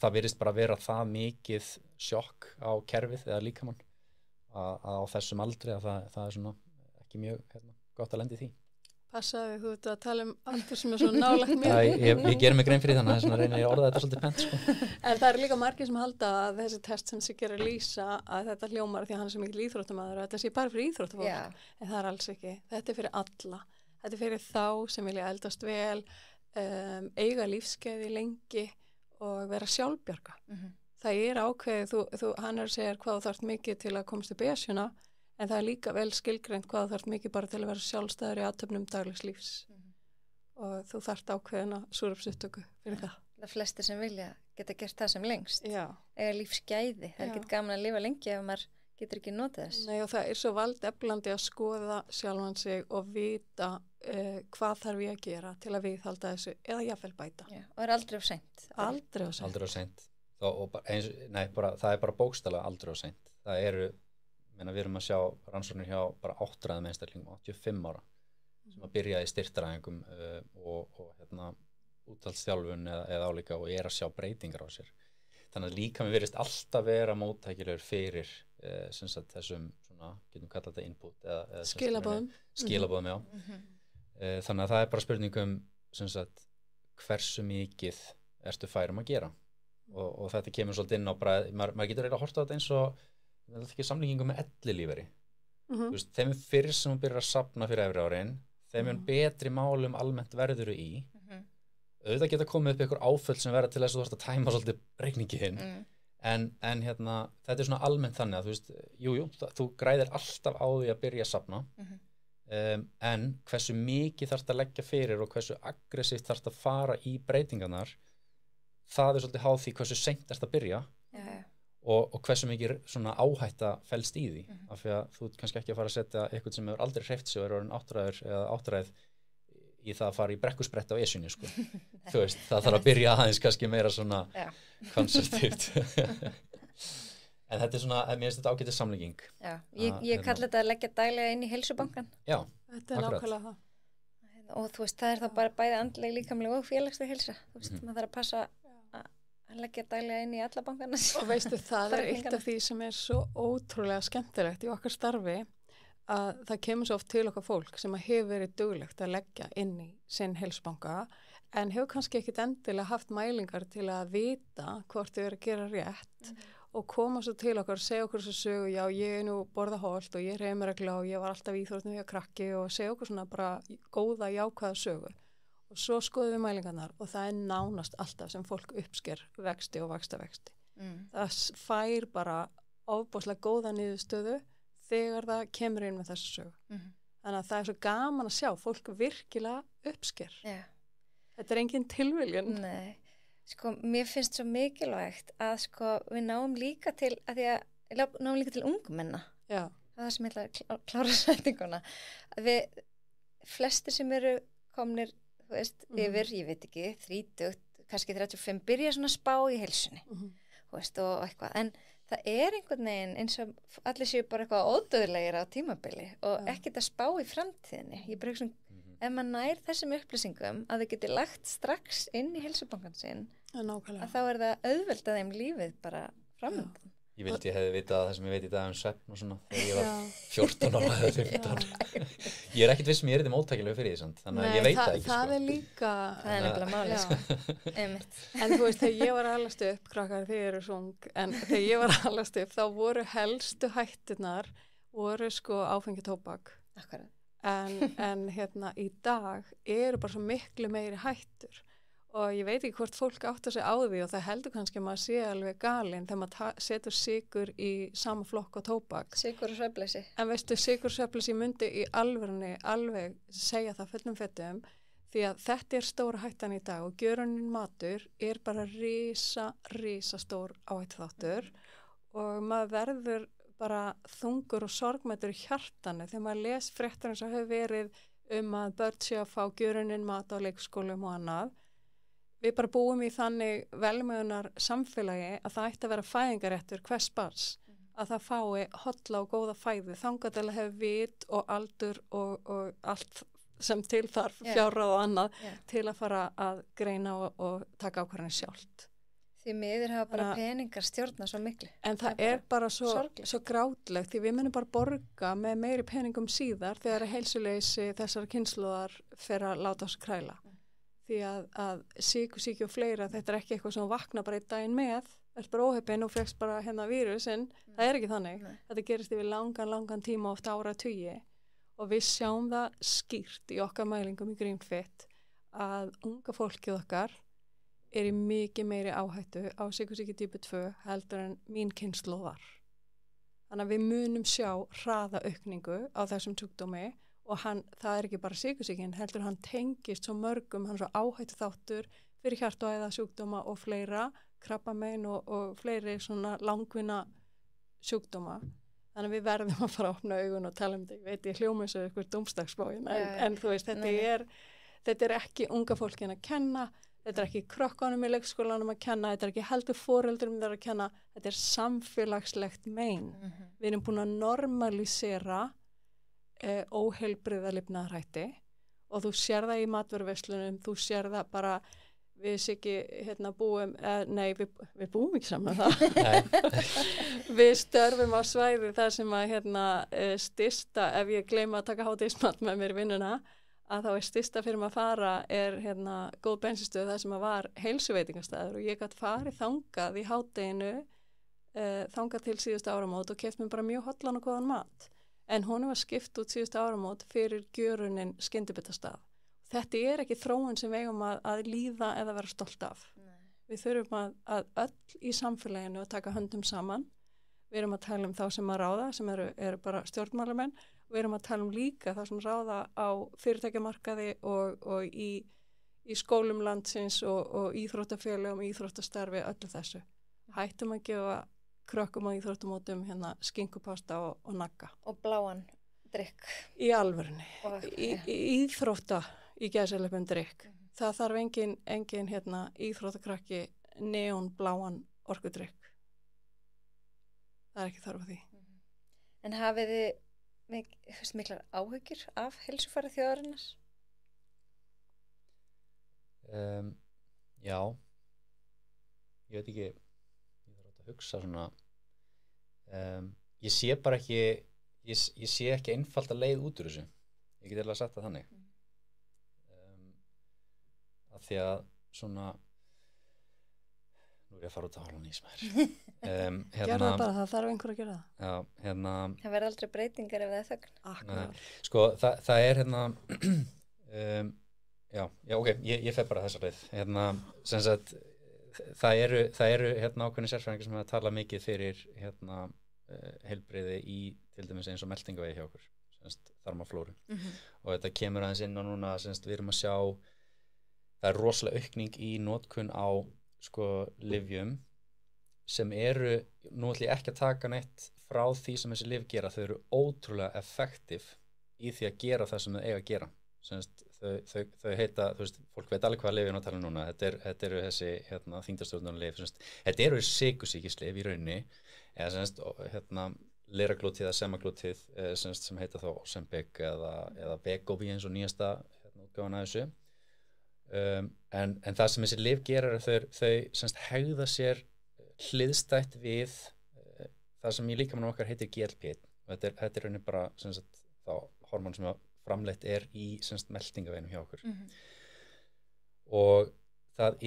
Það virðist bara vera það mikið sjokk á kerfið eða líkamann að á þessum aldri að það er svona ekki mjög gott að lendi því. Passaði, þú ert að tala aldur sem er svo nálægt mér. Ég gerir mig grein fyrir þannig að þess vegna reyna ég að orða þetta svolítið pent sko. En það líka margir sem halda að þessi test sem Sigger að lýsa að þetta hljómar því að hann er svo mikil íþróttamaður að þetta sé bara fyrir íþróttafólk. En það er alls ekki. Þetta er fyrir alla. Þetta er fyrir þá sem vilja eldast vel, eiga lífskeiði lengi og vera sjálfbjarga. Það er ákveðið, hann er að segja hvað þú þarft mikið til að komast í besjuna. En það er líka vel skilgreint hvað þú þarft mikið bara til að vera sjálfstæður í athöfnum daglegs lífs. Og þú þarft ákveðina súrefnisupptöku fyrir það. Það er flestir sem vilja geta gert það sem lengst. Já. Eða lífsgæði. Það er ekki gaman að lifa lengi ef maður getur ekki notað þess. Nei, og það er svo valdeflandi að skoða sjálfan sig og vita hvað þarf ég að gera til að viðhalda þessu eða jafnvel bæta. Já, og er aldrei of seint. Aldrei of seint. Aldrei of seint. Það er bara bókstaflega aldrei of seint. Það eru við erum að sjá rannsóknir hjá bara 8 einstaklingum 85 ára sem að byrja í styrtaræðingum og úthaldsþjálfun eða álíka og er að sjá breytingar á sér. Þannig að líkaminn virðist alltaf vera móttækilegur fyrir þessum svona, getum kallað þetta input eða skilabóðum, já. Þannig að það er bara spurningum hversu mikið ertu fær að gera og þetta kemur svolítið inn á bara, maður getur eiginlega að horta á þetta eins og það er ekki samlíkingu með ellilífeyri. Þeim fyrr sem hún byrjar að safna fyrir efri árin, þeim betri málum almennt verður í. Auðvitað geta komið upp ykkur áföll sem verða til þess að þú þarft að tæma svolítið reikningin. En þetta er svona almennt þannig að þú veist, þú græðir alltaf á því að byrja að safna. En hversu mikið þarft að leggja fyrir og hversu aggressíft þarft að fara í breytingarnar, það er svolítið háð því hversu seint þarft að byrja. Og hversu mikið svona áhætta felst í því af því að þú kannski ekki að fara að setja eitthvað sem hefur aldrei hreyft sig og er orðin áttræð í það að fara í brekkusbrett á esjunni sko. Þú veist, það þarf að byrja aðeins kannski meira svona konservatíft. En þetta er svona, mér finnst þetta ágætis samlíking. Já, ég kalli þetta að leggja daglega inn í heilsubankan. Já, þetta er nákvæmlega það. Og þú veist, það er þá bara bæði andleg, líkamleg og félagsleg heilsa. Þú veist, maður þarf að passa að leggja daglega inn í alla bankana. Og veistu, það er eitt af því sem er svo ótrúlega skemmtilegt í okkar starfi að það kemur svo oft til okkar fólk sem hefur verið duglegt að leggja inn í sinn heilsubanka en hefur kannski ekkit endilega haft mælingar til að vita hvort þau eru að gera rétt og koma svo til okkar og segja okkur svo sögu, já ég er nú borða holt og ég er heimregla og ég var alltaf íþróttnum hjá krakki og segja okkur svona bara góða jákvæða sögu. Og svo skoðum við mælingarnar og það er nánast alltaf sem fólk uppsker vexti og vaxtavexti. Það fær bara ofboðslega góða niðurstöðu þegar það kemur inn með þessu sögu. Þannig að það er svo gaman að sjá fólk virkilega uppsker. Þetta er engin tilviljun. Nei, sko mér finnst svo mikilvægt að sko við náum líka til ungmenna. Já. Það er sem ég ætla að klára setninguna. Við flestir sem eru komnir þú veist, yfir, ég veit ekki, 30, kannski 35, byrja svona að spá í heilsunni, þú veist, og eitthvað, en það einhvern veginn eins og allir séu bara eitthvað ódöðlegir á tímabili og ekkert að spá í framtíðinni. Ég bara hugsa ef maður nær þessum upplýsingum að þau geti lagt strax inn í heilsubankan sinn, að þá það auðvelt að þeim lífið bara framöndan. Ég vildi ég hefði vitað það sem ég veit í dag svefn og svona þegar ég var 14 ára eða 15. Ég ekkert viss ég þetta móttækilega fyrir því, þannig að ég veit það ekki. Það líka... Það nefnilega máli, En þú veist, þegar ég var að alast upp, krakkar, þið eru svong, en þegar ég var að alast upp, þá voru helstu hætturnar, voru sko áfengi tóbak. Akkurat. En í dag eru bara svo miklu meiri hættur. Og ég veit ekki hvort fólk áttar sig á því og það heldur kannski að maður sé alveg galinn þegar maður setur sykur í sama flokk og tóbak. Sykur og svefnleysi. En veistu, sykur og svefnleysi myndi í alvörunni alveg segja það fullum fettum því að þetta stóra hættan í dag og gjörunin matur bara risa stór áhættuþáttur og maður verður bara þungur og sorgmættur í hjartanu þegar maður les fréttur eins og hefur verið að börn sé að fá gjörunin mat á leikskólum og annað. Við bara búum í þannig velmegunar samfélagi að það ætti að vera fæðingaréttur hvers barns, að það fái holla og góða fæðu, þangað til að hefur vit og aldur og allt sem til þarf, fjárráð og annað, til að fara að greina og taka ákvarðanir sjálft. Því miður hafa bara peningar stjórna svo miklu. En það bara svo grátlegt, því við munum bara borga með meiri peningum síðar þegar heilsuleysi þessar kynslóðar fer að láta oss kræla. Því að sykursýki og fleira, þetta ekki eitthvað sem vakna bara einn daginn með, bara óheppin og frekst bara vírusinn, það ekki þannig. Þetta gerist yfir langan tíma, oft áratugi og við sjáum það skýrt í okkar mælingum í Greenfit að unga fólkið okkar í mikið meiri áhættu á sykursýki typu 2 heldur en mín kynslóð var. Þannig að við munum sjá hraða aukningu á þessum sjúkdómi og það ekki bara sykursýkin, heldur hann tengist svo mörgum, hann svo áhættu þáttur fyrir hjart- og æðasjúkdóma og fleira, krabbamein og fleiri svona langvinna sjúkdóma. Þannig að við verðum að fara að opna augun og tala þetta, ég veit ég hljóma eins og eitthvað dómstagsbóin, en þú veist, þetta ekki unga fólkin að kenna, þetta ekki krökkunum í leikskólanum að kenna, þetta ekki heldur foreldurum þeirra að kenna, þetta samfélagslegt mein. Við erum búin að normalisera óheilbrigða lifnaðarhætti og þú sér það í matvöruverslunum, þú sér það bara við Siggi búum, við búum ekki saman það við störfum á svæði þar sem að stysta, ef ég gleyma að taka hádegismat með mér í vinnuna, að þá stysta fyrir maður að fara góð bensinstöð þar sem að var heilsuveitingastæður og ég gat farið þangað í hádeginu þangað til síðustu áramót og keypt mér bara mjög hollan og góðan mat. En honum var skipt út síðustu áramót fyrir gjörunin skyndibitastað. Þetta ekki þróun sem við eigum að líða eða vera stolt af. Nei. Við þurfum að öll í samfélaginu að taka höndum saman. Við erum að tala þá sem að ráða, sem eru bara stjórnmálamenn. Við erum að tala líka þá sem ráða á fyrirtækjamarkaði og í skólum landsins og íþróttafélögum, íþróttastarfi, öllu þessu. Hættum að gefa krökkum á íþróttamótum skinkupasta og nagga. Og bláan drykk. Í alvörunni. Íþrótta í gæðsælefum drykk. Það þarf engin íþróttakrakki neonbláan orkudrykk. Það ekki þarf á því. En hafið þið miklar áhyggjur af heilsufari þjóðarinnar? Já. Ég veit ekki, að hugsa svona ég sé bara ekki ég sé ekki einfalda leið út úr þessu, ég get eiginlega sagt það þannig af því að svona nú ég að fara út að hóla nýsmær Gerðu það bara, það þarf einhver að gera það já, það verður aldrei breytingar ef það þögn sko, það já, ok, ég fer bara þessa leið sem sagt það eru ákveðni sérfræðingar sem tala mikið fyrir heilbrigði í til dæmis eins og meltingavegi hjá okkur þarmaflóru og þetta kemur aðeins inn á núna við erum að sjá það rosalega aukning í notkun á lyfjum sem eru, nú ætlum ég ekki að taka neitt frá því sem þessi lyf gera, þau eru ótrúlega effektiv í því að gera það sem þau eiga að gera þau heita, þú veist, fólk veit alveg hvað lyfin á tala núna, þetta eru þessi þyngdarstjórnarlyf, þetta eru sykursýkislyf í rauninni, eða semst liraglútið eða semaglútið sem heita þá Ozempic eða Wegovy eins og nýjasta útgáfan af þessu. En það sem þessi lyf gerir er þau semst hegða sér hliðstætt við það sem í líkamanum okkar heitir GLP-1 og þetta er rauninni bara semst þá hormón sem framleitt í semst meltingaveginum hjá okkur. Og það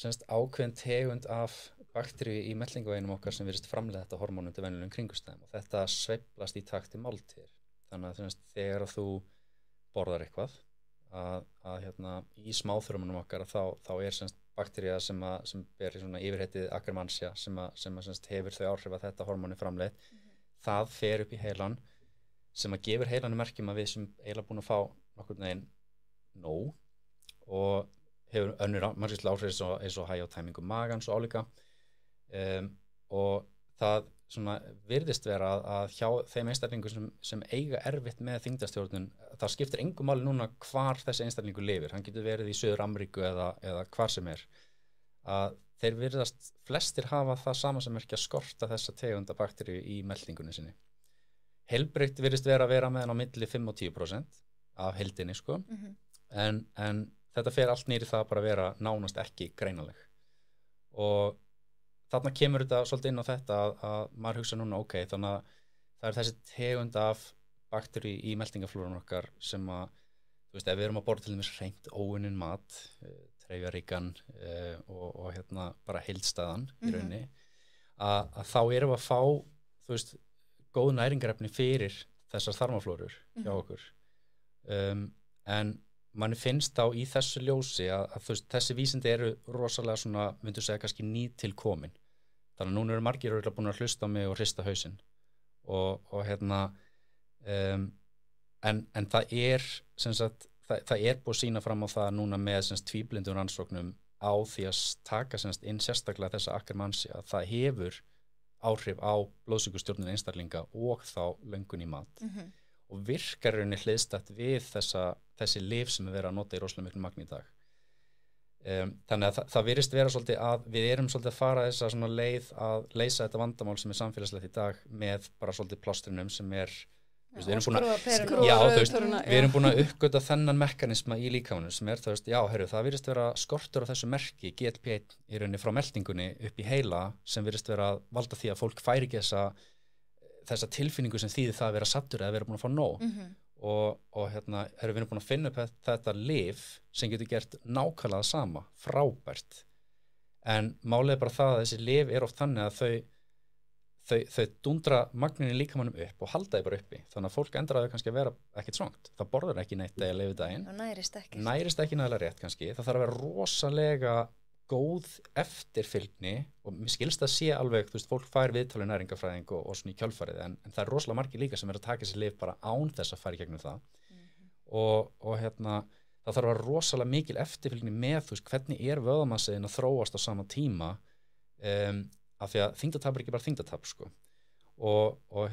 semst ákveðin tegund af bakteríu í meltingaveginum okkar sem virðist framleiða þetta hormón undir venjulegum kringumstæðum og þetta sveiflast í takt við máltíðir. Þannig að semst þegar þú borðar eitthvað að í smáþörmunum okkar þá semst baktería sem ber svona yfirheitið Akkermansia sem semst hefur þau áhrif að þetta hormón framleitt. Það fer upp í heilan sem að gefur heilanum merkjum að við sem eiginlega búin að fá nokkurn veginn nóg og hefur önnur margvíslega áhrif eins og hægja á tæmingu magans og álíka og það svona virðist vera að hjá þeim einstaklingum sem eiga erfitt með þyngdarstjórnun, það skiptir engu máli núna hvar þessi einstaklingur lifir, hann getur verið í Suður-Ameríku eða hvar sem að þeir virðast flestir hafa það sama sem ekki að skorta þessa tegunda bakteríu í meltingunni sinni. Heilbrigt virðist vera með hann á milli 5 og 10% af heildinni sko, en þetta fer allt niður í það bara að vera nánast ekki greinaleg og þarna kemur þetta svolítið inn á þetta að maður hugsa núna þannig að það er þessi tegund af bakteríu í meltingaflórunum okkar sem að, þú veist, ef við erum að borða til dæmis hreint óunninn mat, trefjaríkan og bara heildstæðan í rauninni, að þá erum við að fá, þú veist, góð næringarefni fyrir þessar þarmaflórur hjá okkur. En manni finnst þá í þessu ljósi að þú veist, þessi vísindi eru rosalega svona, myndu segja kannski nýtilkomin. Þannig að núna eru margir búin að hlusta á mig og hrista hausinn og en það sem sagt, það búið að sýna fram á það núna með sem sagt tvíblindum rannsóknum á því að taka sem sagt inn sérstaklega þessa Akkermansia að það hefur áhrif á blóðsykurstjórnun einstaklinga og þá löngun í mat og virkar rauninni hliðstætt við þessi lyf sem verið að nota í rosalega miklu magni í dag. Þannig að það virðist vera svolítið að við erum svolítið að fara þessa svona leið að leysa þetta vandamál sem samfélagslegt í dag með bara svolítið plásturunum sem við erum búin að uppgöta þennan mekanisma í líkamanum sem þú veist, það virðist vera skortur á þessu merki GLP-1 í rauninni frá meltingunni upp í heila sem virðist vera að valda því að fólk færi ekki þessa tilfinningu sem þýðir það að vera sattur eða vera búin að fá nóg og erum við búin að finna upp þetta lyf sem getur gert nákvæmlega sama, frábært en málið er bara það að þessi lyf oft þannig að þau dúndra magninni líkamannum upp og halda þau bara uppi, þannig að fólk endrar kannski að vera ekkert svangt, það borðar ekki neitt eða lifið daginn, og nærist ekki nægilega rétt kannski, það þarf að vera rosalega góð eftirfylgni og mér skilst að sé alveg, þú veist, fólk fær viðtalið næringafræðing og svona í kjölfarið en það er rosalega margir líka sem að taka þessi lyf bara án þess að fara í gegnum það og það þarf að vera rosalega mikil eftirfylgni með, þú veist, hvernig vöðvamassiðin að þróast á sama tíma af því að þyngdartap ekki bara þyngdartap sko og þú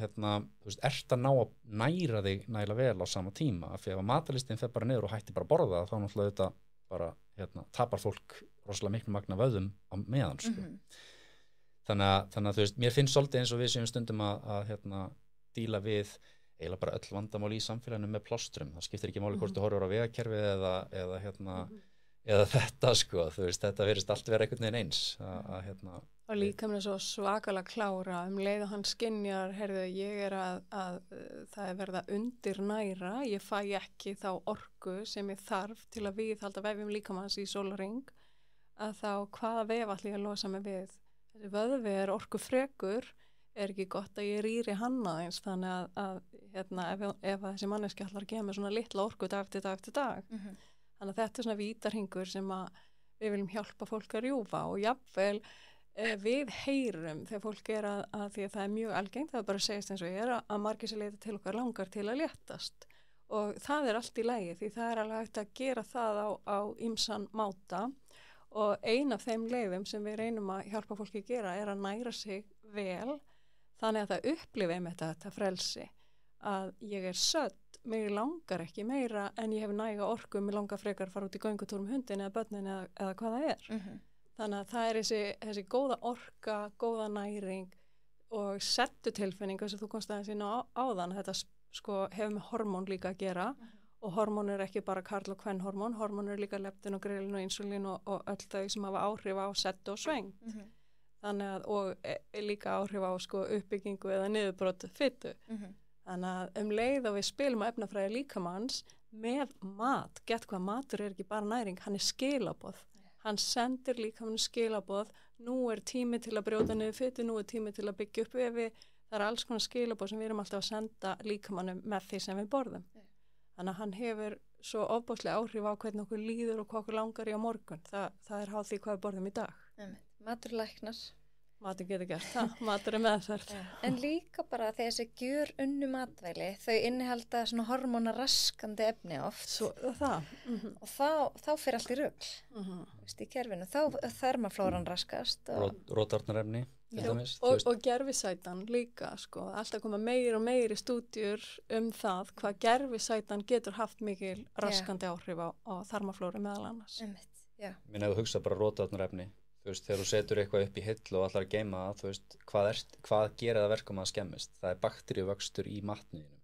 veist, ert að ná að næra þig nægilega vel á sama tíma af því að matarlistin fer bara niður og hætti bara að borða þá náttúrulega þetta bara tapar fólk rosalega miklu magna vöðum á meðan sko. Þannig að þú veist, mér finnst svolítið eins og við séum stundum að díla við eiginlega bara öll vandamál í samfélaginu með plástrum, það skiptir ekki máli hvort þú horfur á vegakerfið eða þetta sko, þú veist, þetta virðist allt vera einhvern veginn eins og líka með svo svakalega klára leið og hann skynjar, ég að það er verið að undirnæra, ég fæ ekki þá orku sem ég þarf til að viðhalda vefjum líkamanns í sólarhring, að þá hvaða vef ætla ég að losa mig við. Þessi vöðvi er orkufrekur, er ekki gott að ég rýri hann aðeins, þannig að ef þessi manneskja ætlar að gefa mig svona litla orku dag eftir dag, þannig að þetta er svona vítarhingur sem að við viljum hjálpa fólk að rjúfa og jafnvel við heyrum þegar fólk því að það er mjög algengt, það er bara að segja eins og að margir sem leita til okkar langar til að léttast og það er allt í lagi því það er alveg hægt að gera það á ýmsan máta og ein af þeim leiðum sem við reynum að hjálpa fólki að gera er að næra sig vel þannig að það upplifi með þetta frelsi að ég er södd, mig langar ekki meira en ég hef næga orku, mig langar frekar að fara út í göngutúr með hundin eða börnin eða hvað það er. Þannig að það er þessi góða orka, góða næring og settutilfinning sem þú komst aðeins inn á áðan. Þetta sko hefur með hormón líka að gera og hormón er ekki bara karl- og kvennhormón, hormón er líka leptin og grelin og insulín og öll þau sem hafa áhrif á settu og svengt. Þannig að, og líka áhrif á sko uppbyggingu eða niðurbrot fitu. Þannig að leið og við spilum á efnafræði líkamanns með mat, gett hvað matur er ekki bara næring, hann er skilaboð. Hann sendir líkamann skilaboð, nú er tími til að brjóta niður fitu, nú er tími til að byggja upp vefi, það er alls konar skilaboð sem við erum alltaf að senda líkamannum með því sem við borðum. Þannig að hann hefur svo ofbúslega áhrif á hvernig okkur líður og hvað okkur langar í á morgun. Það er háð því hvað við borðum í dag. Matur læknar. Matur getur gert það, matur er meðferð. En líka bara þegar þessi gjör unnu matvæli, þau innihalda svona hormónaraskandi efni oft. Svo það. Og þá fyrir allt í rugl, í kerfinu. Þá þarmaflóran raskast. Rótarnarefni. Og gerfisætan líka, sko. Alltaf koma meir og meiri stúdíur það hvað gerfisætan getur haft mikil raskandi áhrif á þarmaflóru meðal annars. Minn ef þú hugsa bara rótarnarefni. Þú veist, þegar þú setur eitthvað upp í hillu og ætlar að geyma það, þú veist, hvað gerir það verkum að skemmist? Það er bakteríuvöxtur í matniðinum.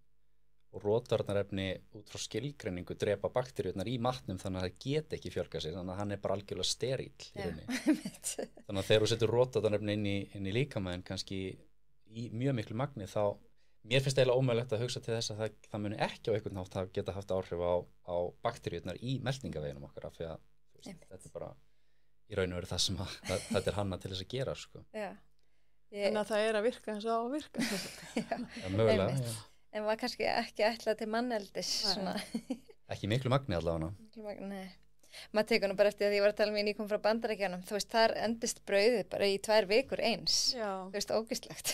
Og rótvarnarefni út frá skilgreiningu drepa bakteríurnar í matnum þannig að það get ekki fjölga sér, þannig að hann er bara algjörlega steríll í rauninni. Þannig að þegar þú setur rótvarnarefni inn í líkamæðin kannski í mjög miklu magni þá, mér finnst eiginlega ómögulegt að hugsa til þess að það muni ekki á einhvern hátt að geta haft áhrif á bakteríurnar í meltingaveginum okkar af því að þetta er bara í raun og veru það sem þetta er hanna til þess að gera sko. Þannig að það er að virka eins og á að virka. Mögulega. En var kannski ekki ætlað til manneldis. Ekki miklu magni allavega. Nei. Maður tekur nú bara eftir að ég var að tala um ég kom frá Bandaríkjunum. Þú veist, þar endist brauðið bara í 2 vikur eins. Þú veist, ógeðslegt.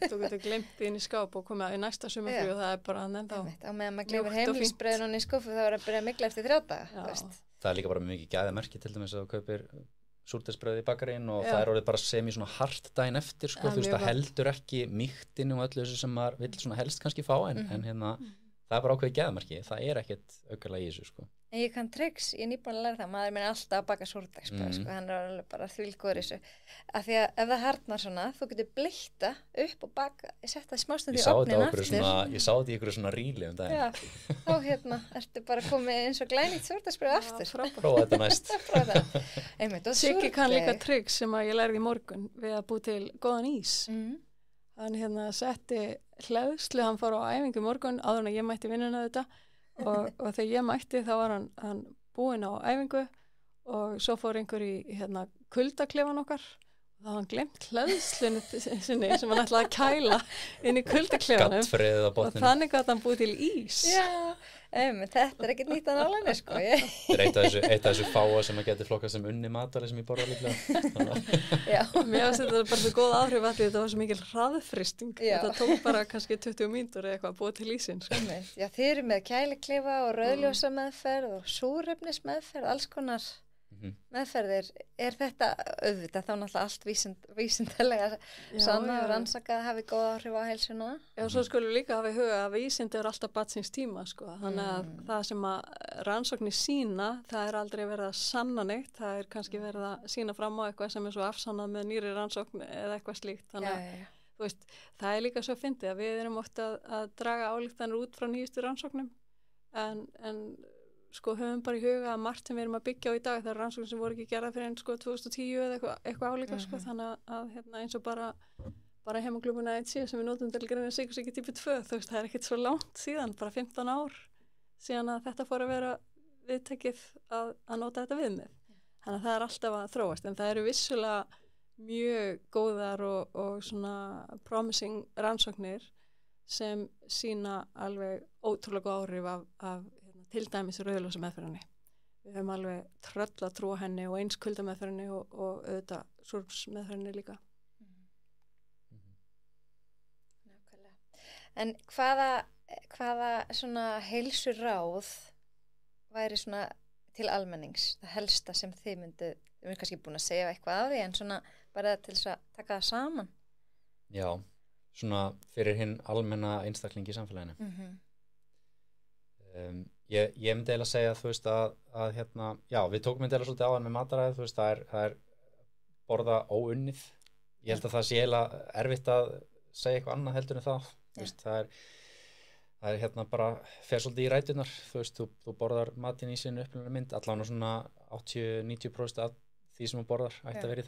Þú getur glemt inn í skáp og komið í næsta sumarfrí og það er bara ennþá. Á meðan maður gleymir heimilisbrauðin í skúfu þá er að byrja að mygla eftir 3 daga. Það er líka bara mikið gæðamerki til dæmis að þú kaupir súrdeigsbrauð í bakarinn og það er orðið bara sem í svona hart daginn eftir sko, þú veist það heldur ekki mýktinu og öllu þessu sem maður vill svona helst kannski fá en hérna það er bara ákveðið gæðamerki, það er ekkert aukalega í þessu sko. En ég kann tricks, ég er nýbúin að læra það, maður minn alltaf að baka súrdegsbrauð sko, hann er alveg bara þvílgóður í þessu. Af því að ef það harnar svona, þú getur bleita upp og baka, setja það smástund í ofnin aftur. Ég sá þetta í ykkur svona ríli daginn. Já, þá ertu bara komið eins og glænýtt súrdegsbrauð aftur. Prófa þetta næst. Siggi kann líka tricks sem að ég lærði í morgun við að bú til góðan ís. Hann setti hleðslu, hann fór á æfingu morgun áður en ég mætti vinnuna þetta. og þegar ég mætti þá var hann búinn á æfingu og svo fór einhver í kuldaklefan okkar og þá hafði hann glemt hleðslunni sinni sem hann ætlaði að kæla inn í kuldaklefanum og þannig að hann búið til ís. Þetta er ekkert nýtt að nálægni sko. Þetta er eitt af þessu fáa sem að geti flokkast sem unni matvæli sem ég borða líklega. Mér finnst þetta bara svo góð áhrif að þetta var svo mikil hraðfristing. Þetta tók bara kannski 20 mínútur eða eitthvað að búa til ísinn. Sko. Já, þið eru með kæliklefa og rauðljósa meðferð og súrefnis meðferð, alls konar meðferðir. Er þetta auðvitað þá náttúrulega allt vísindalega sanna og rannsakað hafi góð áhrif á heilsuna? Já, svo skulum líka hafa í huga að vísindi er alltaf barn síns tíma, sko. Þannig að það sem að rannsóknir sína, það er aldrei verið að sanna neitt, það er kannski verið að sína fram á eitthvað sem er svo afsannað með nýri rannsókn eða eitthvað slíkt. Þannig að þú veist, það er líka svo fyndið að við erum ofta að draga ályktanir út frá nýjustu rannsóknum en sko höfum bara í huga að margt sem við erum að byggja á í dag það er rannsóknir sem voru ekki gerað fyrir sko 2010 eða eitthvað álíka sko þannig að eins og bara hemoglóbin A1C sem við notum til að greina sykursýki typu 2 þú veist það er ekkert svo langt síðan bara 15 ár síðan að þetta fór að vera viðtekið að nota þetta viðmið þannig að það er alltaf að þróast en það eru vissulega mjög góðar og svona promising rannsóknir sem sína alveg ótrúlega áhrif af til dæmis rauðljósa meðferðinni. Við höfum alveg tröll að trúa henni og eins kuldameðferðinni og auðvitað súrefnismeðferðinni líka. Nákvæmlega. En hvaða svona heilsuráð væri svona til almennings, það helsta sem þið við erum kannski búin að segja eitthvað af því en svona bara til þess að taka það saman? Já, svona fyrir hinn almenna einstakling í samfélaginu. Ég myndi eiginlega segja, þú veist, að hérna, já, við tókum eiginlega svolítið á hann með mataræði, þú veist, það er borða óunnið. Ég held að það sé eiginlega erfitt að segja eitthvað annað heldur en það. Þú veist, það er hérna bara fer svolítið í ræturnar, þú veist, þú borðar matinn í sinni upprunalega mynd, allavega svona 80-90% af því sem þú borðar ætti að vera í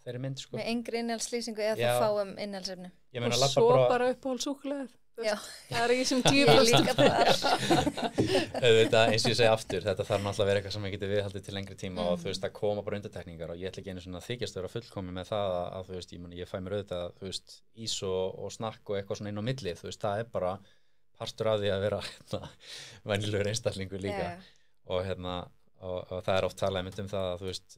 þeirri mynd, sko. Með engri innihaldslýsingu eða þá fáum innihaldsefni. Og svo bara uppáhaldssúkkulaði. Það er ekki sem 10%. Þetta, eins og ég segi aftur, þetta þarf náttúrulega að vera eitthvað sem ég geti viðhaldið til lengri tíma og þú veist, það koma bara undirtekningar og ég ætla ekki einu svona þykjast vera fullkomi með það að þú veist, ég fæ mér auðvitað, þú veist, ís og snakk og eitthvað svona inn á milli, þú veist, það er bara partur af því að vera venjulegur einstaklingur líka og það er oft talað um það að þú veist,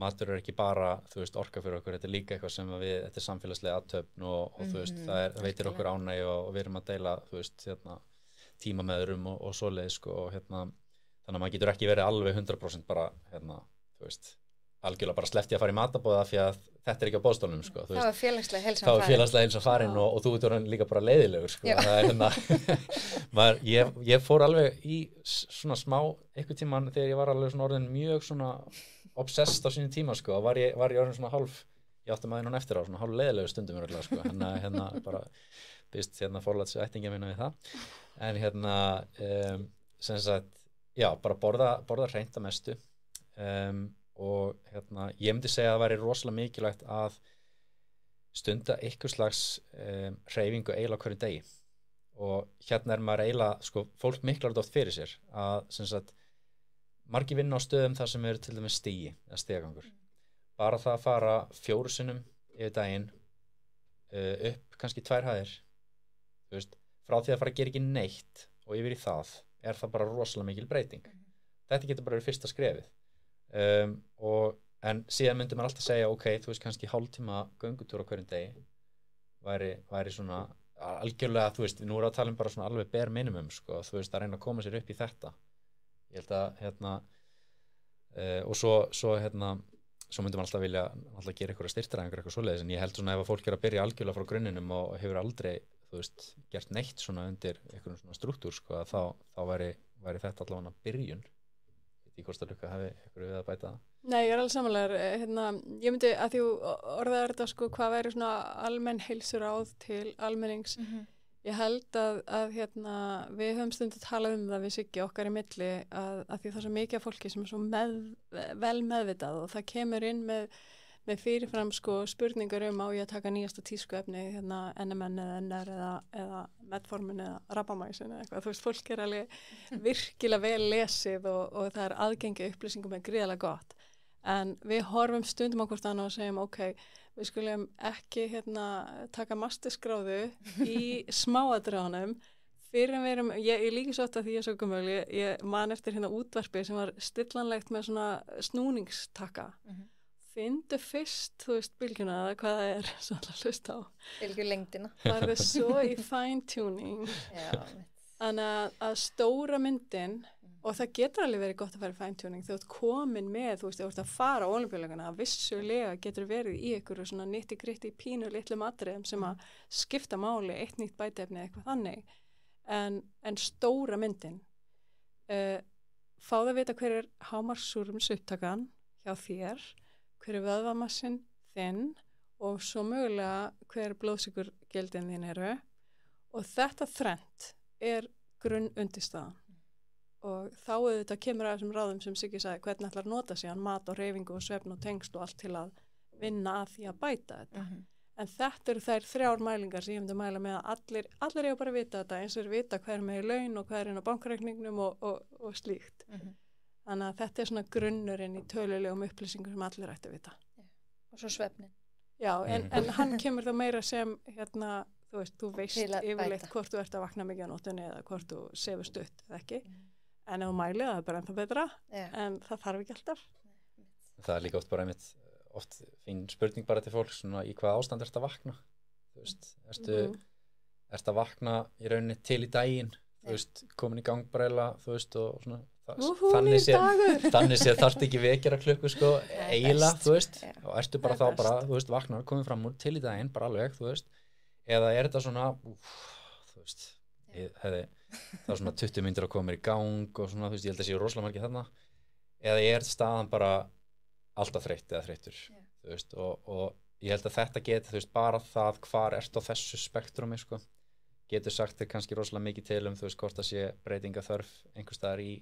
matur er ekki bara, þú veist, orka fyrir okkur, þetta er líka eitthvað sem þetta er samfélagslega athöfn og þú veist, það veitir okkur ánægju og við erum að deila, þú veist, tíma með öðrum og svoleiðis, sko, og þannig að maður getur ekki verið alveg 100% bara, þú veist, algjörlega bara sleppt ég að fara í matabóða því að þetta er ekki á boðstólnum, sko. Þá er félagslega heilsan farin. Þá er félagslega heilsan farin og þú ert líka bara leiðilegur, sko. Það er ég fór alveg í svona smá, einhvern tímann þegar ég var alveg svona orðin mjög svona obsessed á sínum tíma, sko, var ég orðin svona ég átti maður eftir á svona hálf leiðilegu stundum örgulega, sko, bara býst forlæts ættingja minna við það, en sem sagt, já, bara borða hreint að mestu, og ég myndi segja að það væri rosalega mikilvægt að stunda einhvers slags hreyfingu eiginlega hverju degi og er maður eiginlega, sko, fólk miklar þetta oft fyrir sér að, sem sagt, margir vinna á stöðum þar sem eru til dæmis stigi eða stigagangur. Bara það að fara 4 sinnum yfir daginn upp kannski 2 hæðir, þú veist, frá því að fara að gera ekki neitt og yfir í það það bara rosalega mikil breyting. Þetta getur bara verið fyrsta skrefið. En síðan myndi maður alltaf segja, ok, þú veist, kannski hálftíma göngutúr á hverjum degi væri svona algjörlega, þú veist, nú erum við að tala bara svona alveg bare minimum, sko, þú veist, að reyna að koma sér upp í þetta. Ég held að og svo myndum alltaf vilja gera eitthvað styrktaræfingar eitthvað svoleiðis, en ég held svona ef að fólk að byrja algjörlega frá grunninum og hefur aldrei, þú veist, gert neitt svona undir einhverjum svona struktúr, sko, að þá væri þetta allavega byrjun. Í hvort að lukka hafi eitthvað við að bæta það. Nei, ég er alveg samanlegar. Ég myndi að því orðaðar þetta, sko, hvað væri svona almenn heilsuráð til almennings. Ég held að við höfum stundum talað um það við Siggi okkar í milli að því það er svo mikið af fólki sem er svo vel meðvitað og það kemur inn með fyrirfram, sko, spurningar á ég að taka nýjasta tískuefni, NMN eða NR eða Metformin eða Rabamæsin eða eitthvað. Þú veist, fólk er alveg virkilega vel lesið og það er aðgengi upplýsingum er gríðarlega gott. En við horfum stundum á hvort annað og segjum, ok, við skulum ekki taka masterskráðu í smáatriðunum fyrir að við erum, ég líki svo að því ég er svo gömul, ég man eftir útvarpi sem var stillanlegt með svona snúningstaka. Findu fyrst, þú veist, bylgjuna eða hvað það er svona hlust á. Bylgjulengdina. Það er svo í fine-tuning. Þannig að stóra myndin, og það getur alveg verið gott að fara í fine-tuning, þú ert komin með, þú veist, þú ert að fara á Ólympíuleikana, að vissulega getur verið í einhverju svona nitti-gritti pínu litlum atriðum sem að skipta máli, eitt nýtt bætefni eitthvað þannig, en stóra myndin, fáðu að vita hver er hámarkssúrefnisupptakan hjá þér, hver er vöðvamassin þinn og svo mögulega hver blóðsykurgjöldin þín eru og þetta þrennt er grunnundirstaðan. Og þá auðvitað kemur að þessum ráðum sem Siggi sagði hvernig ætlar að nota sig hann mat og hreyfingu og svefn og tengsl og allt til að vinna að því að bæta þetta. En þetta eru þær 3 mælingar sem ég myndi að mæla með að allir eiga bara að vita þetta eins og er vita hvað er með í laun og hvað er inn á bankareikningnum og slíkt. Þannig að þetta er svona grunnurinn í tölulegum upplýsingum sem allir ætti að vita. Og svo svefnin. Já, en hann kemur þá meira sem þú veist yfirleitt hvort þú ert að vakna mikið á nóttunni eða hvort þú sefur stutt eða ekki. En ef þú mælið, það er bara ennþá betra, en það þarf ekki alltaf. Það er líka oft bara oft fín spurning bara til fólk, svona í hvað ástand ertu að vakna? Þú veist, ertu að vakna í rauninni til í daginn, þú veist, komin í gang bara eða, þú veist, og svona, þannig sé þarft ekki vekjara klukku sko, eiginlega, þú veist og ertu bara þá bara, þú veist, vaknar, komið fram úr til í daginn, bara alveg, þú veist eða er þetta svona, þú veist það er svona 20 mínútur að koma mér í gang og svona, þú veist, ég held að séu rosalega margir þarna eða er staðan bara alltaf þreytt eða þreyttur, þú veist og ég held að þetta geti, þú veist, bara það hvar ert á þessu spektrumi, sko getur sagt þér kannski rosalega mikið til þú veist, hvort það sé breytinga þörf einhvers staðar í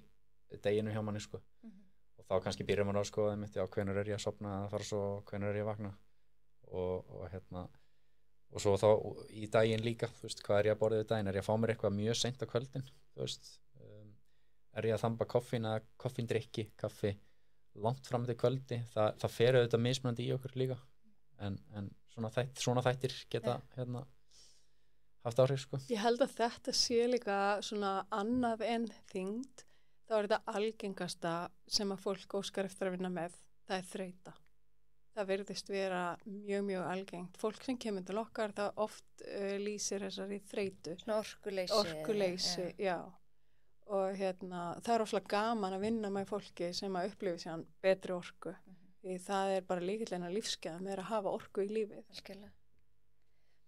deginu hjá manni, sko og þá kannski byrjar maður á, sko, hvenær er ég að sofna að fara svo, hvenær er ég að vakna og svo þá í daginn líka, þú veist, hvað er ég að borða í daginn, er ég að fá mér eitthvað mjög seint á kvöldin, þú veist er ég að þamba koffíndrykki, kaffi langt fram til kvöldi, það fer auðvitað mismunandi í okkur líka en svona þættir geta haft áhrif, sko. Ég held að þetta sé líka svona annað en þyngd, þá er þetta algengasta sem að fólk óskar eftir að vinna með, það er þreyta. Það virðist vera mjög, mjög algengt. Fólk sem kemur til okkar, það oft lýsir þessari þreytu. Orkuleysi, já. Og það er ofslega gaman að vinna með fólki sem að upplifi sér betri orku. Því það er bara lykillinn að lífsgæða með að hafa orku í lífið. Algjörlega.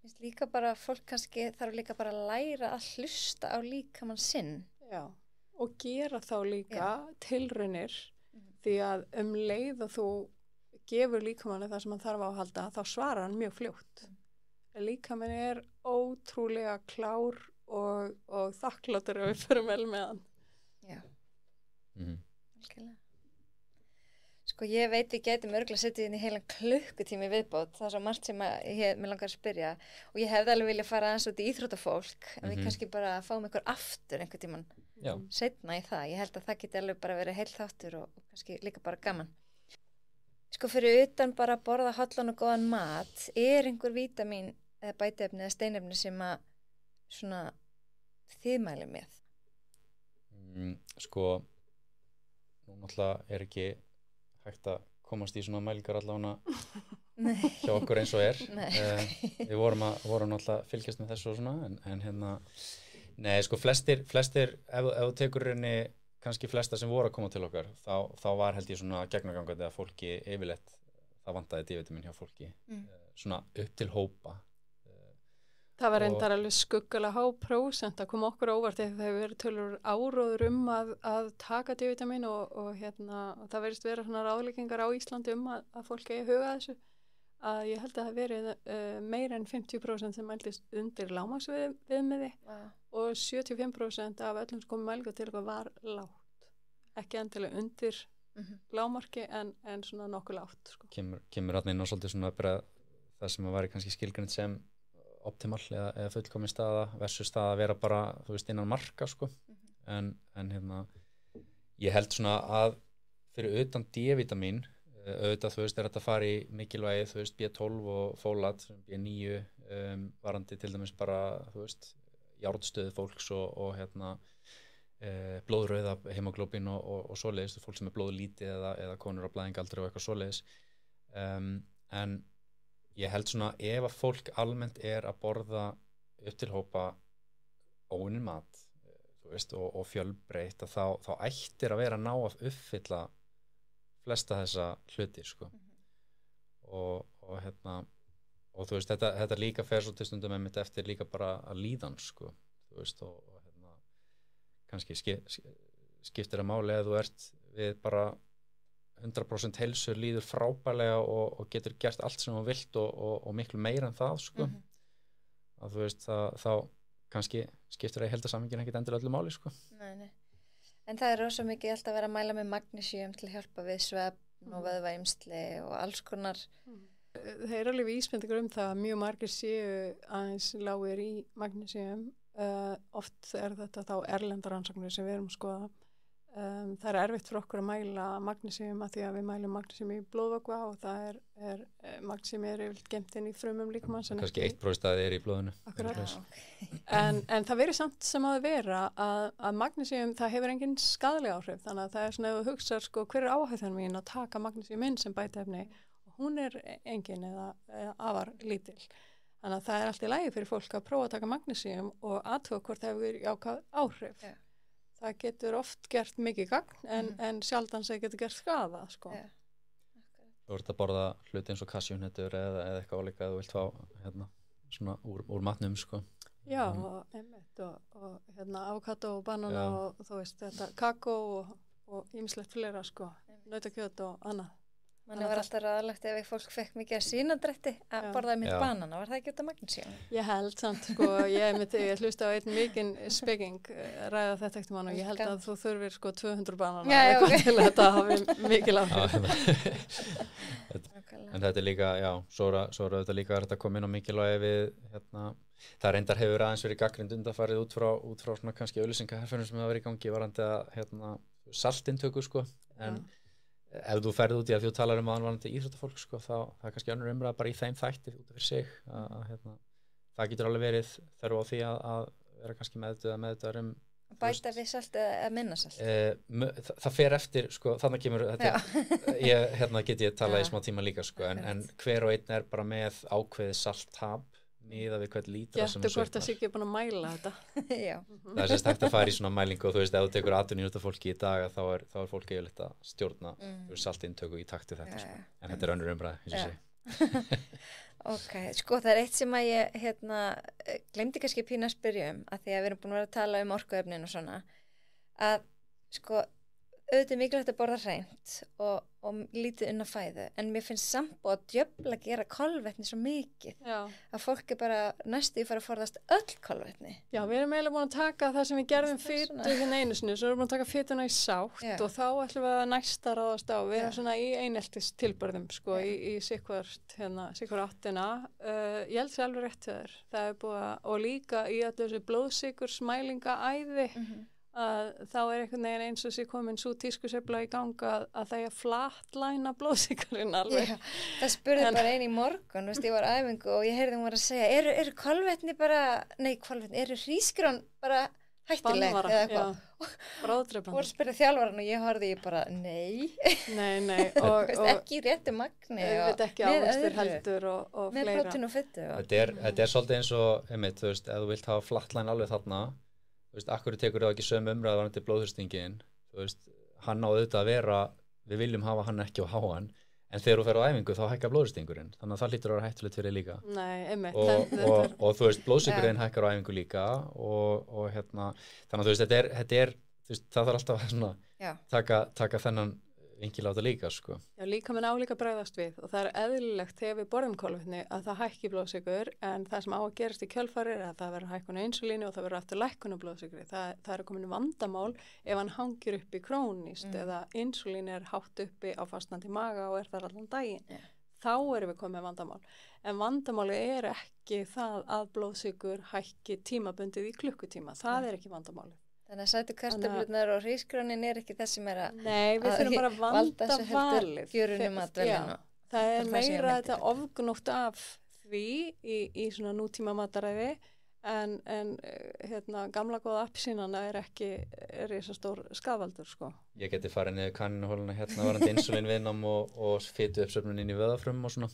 Finnst líka bara, fólk kannski þarf líka bara að læra að hlusta á líkamann sinn. Já, og gera þá líka tilraunir því að leið og þú gefur líkamanni það sem hann þarf á að halda, þá svarar hann mjög fljótt. Líkamanni er ótrúlega klár og þakkláttur ef við förum vel með hann. Já, algjörlega. Sko ég veit við getum örgulega setið inn í heilan klukkutími viðbót, það er svo margt sem mér langar að spyrja og ég hefði alveg viljað fara aðeins út í íþróttafólk en við kannski bara fáum ykkur aftur einhvern tímann seinna í það. Ég held að það geti alveg bara verið heill þáttur og kannski líka bara gaman. Sko fyrir utan bara að borða hollan og góðan mat, er einhver vítamín eða bætiefni eða steinefni sem að svona þið mælið með? Sko, nú náttúrulega er ekki hægt að komast í svona mælingar allavega hjá okkur eins og er. Við vorum náttúrulega að fylgjast með þessu og svona, en sko flestir ef þú tekur henni kannski flesta sem voru að koma til okkar, þá var held ég svona gegnagangandi að fólki yfirleitt, það vantaði D-vitamin hjá fólki, svona upp til hópa. Það var reyndar alveg skuggalega há prósent að koma okkur óvart ef það hefur verið tölur áróður að taka D-vitamin og það verðist vera svona ráðleggingar á Íslandi að fólk eigi huga þessu. Að ég held að það verið meira en 50% sem mæltist undir lágmarksviðmiði og 75% af öllum sem komið mælga til eitthvað var lágt. Ekki endilega undir lágmarki en svona nokkuð lágt. Sko. Kemur þarna inn á svolítið svona bara það sem að væri kannski skilgreint sem optimal eða fullkomin staða versus staða að vera bara, þú veist, innan marka, sko. En ég held svona að fyrir utan D-vitamin auðvitað, þú veist, er þetta að fara í mikilvægi, þú veist, B12 og fólat, B9, varandi til dæmis bara, þú veist, járnstöðu fólks og blóðrauða hemoglóbin og svoleiðis, fólk sem er blóðlítið eða konur á blæðingaldri og eitthvað svoleiðis. En ég held svona ef að fólk almennt er að borða upp til hópa óunninn mat, þú veist, og fjölbreytt, þá ættir að vera að ná að uppfylla flesta þessa hluti, sko. Og þú veist, þetta líka fer svo til stundum einmitt eftir líka bara að líðan, sko, þú veist, og kannski skiptir að máli að þú ert við bara 100% heilsu, líður frábærlega og getur gert allt sem þú vilt og miklu meira en það, sko. Að þú veist, þá kannski skiptir að heldarsamingin ekkert endilega öllu máli, sko. Nei. En það er rosa mikið alltaf að vera að mæla með magnesíum til að hjálpa við svefn og vöðvaeymsli og alls konar. Það er alveg vísbendingar það að mjög margir séu aðeins lágir í magnesíum. Oft er þetta þá erlendar rannsóknir sem við erum að skoða. Það er erfitt fyrir okkur að mæla magnesíum að því að við mælum magnesíum í blóðvökva og það er magnesíum er yfirleitt geymt inn í frumum líkamans. Kannski 1% er í blóðinu. Akkurat. En það verið samt sem að vera að magnesíum, það hefur engin skaðleg áhrif, þannig að það er svona ef þú hugsar sko hver er áhættan mín að taka magnesíum inn sem bætiefni og hún er engin eða afar lítil. Þannig að það er allt í lagi fyrir fólk að prófa að taka magnesíum og athuga hvort það hefur jákvæð áhrif. það getur oft gert mikið gagn en sjaldan sem getur gert skaða, sko. Já. Þú ert að borða hluti eins og kassjúnötur eða eitthvað álíka að þú vilt fá svona úr matnum, sko. Já, og einmitt og avokado og banana og þú veist, þetta kakó og ýmislegt fleira, sko, nautakjöt og annað. Manni var alltaf ræðilegt ef fólk fekk mikið að svínadrætti að borða mitt banana, var það ekki út af magnesíum? Ég held samt, sko, ég hlusta á einn mikinn speking ræða þetta ekkert mann og ég held að þú þurfir sko 200 banana eitthvað til að þetta hafi mikil áhrif. En þetta líka, svo er þetta líka að koma inn á mikilvægi við, það reyndar hefur aðeins verið gagnrýnd undanfarið út frá svona kannski auglýsingaherferðum sem hafa verið í gangi varandi að saltintöku, sko, en ef þú ferð út í að þú talar aðalvarandi íþróttafólk, sko, þá það er kannski önnur umræða bara í þeim þætti út af fyrir sig það getur alveg verið þörf á því að vera kannski meðvitaður bæta við salt eða minna salt það fer eftir, sko, þannig kemur get ég talað í smá tíma líka, sko, en hver og einn er bara með ákveðið salttap miða við hvern lítra sem Getur hvort að sé ekki búin að mæla þetta. Já. Það er sérst hægt að fara í svona mælingu og þú veist, ef þú tekur atvinnuíþróttafólki í dag þá er fólk eiginlega að stjórna saltintöku í takti þetta, sko. En þetta er önnur umræða, eins og sé. Ok, sko það er eitt sem að ég glemdi kannski pínu að spyrja að því að við erum búin að vera að tala orkuefnin og svona, að sko auðvitað mikilvægt að borða hreint og lítið inn á fæðu, en mér finnst samt búið að djöfla gera kolvetni svo mikið að fólk er bara næstu í fara að forðast öll kolvetni. Já, við erum eiginlega búin að taka það sem við gerðum fitu hérna einu sinni, svo erum við búin að taka fituna í sátt og þá ætlum við að næsta ráðast á. Við erum svona í eineltis tilbörðum, sko, í sikkvar áttina. Ég held sér alveg rétt þér. Það er búið að, og líka í öllu þessu blóðsykursmælingaæði, að þá er einhvern veginn eins og sé komin svo tískusefla í ganga að það er flatlæna blóðsykurinn alveg. Já, það spurði bara einn í morgun, veist, ég var á æfingu og ég heyrði hún var að segja, eru kolvetni bara, eru hrísgrjón bara hættileg eða eitthvað? Bráðdrepandi. Voru að spyrja þjálfaran og ég horfði bara, nei. Nei. og ekki í réttu magni. Við ekki ávextir heldur og fleira. Með prótín og fitu. Þetta er svolítið eins og, þú veist, ef þú vilt hafa flatlæn alveg þarna, þú veist, akkur tekur það ekki sömu umræðu varandi blóðþrýstingin, þú veist, hann á auðvitað að vera, við viljum hafa hann ekki á háan, en þegar þú fer á æfingu þá hækkar blóðþrýstingurinn, þannig að það hlýtur að vera hættulegt fyrir líka. Nei, einmitt. Og þú veist, blóðsykurinn hækkar á æfingu líka og þannig að þú veist, þetta er, þú veist, það þarf alltaf að svona taka þennan vinkil á þetta líka, sko. Já, líka með álíka bregðast við og það er eðlilegt þegar við borðum kolvetni að það hækki blóðsykur en það sem á að gerast í kjölfari er að það verður hækkun á insúlínu og það verður aftur lækkun á blóðsykri. Það er komin vandamál ef hann hangir uppi krónískt eða insúlín er hátt uppi á fastnandi maga og er þar allan daginn. Þá erum við komið með vandamál. En vandamáli er ekki það að blóðsykur hækki tímabundið í klukkutíma. Það er ekki vandamáli. Þannig að sætu kartöflurnar og hrísgrjónin er ekki það sem er að Nei, við þurfum bara að vanda valið. Það er meira þetta ofgnótt af því í svona nútíma mataræði en gamla góða appsínana er ekki risastór skaðvaldur, sko. Ég geti farið niður kanninahóluna varandi insúlínviðnám og fituuppsöfnun inn í vöðvafrumum og svona,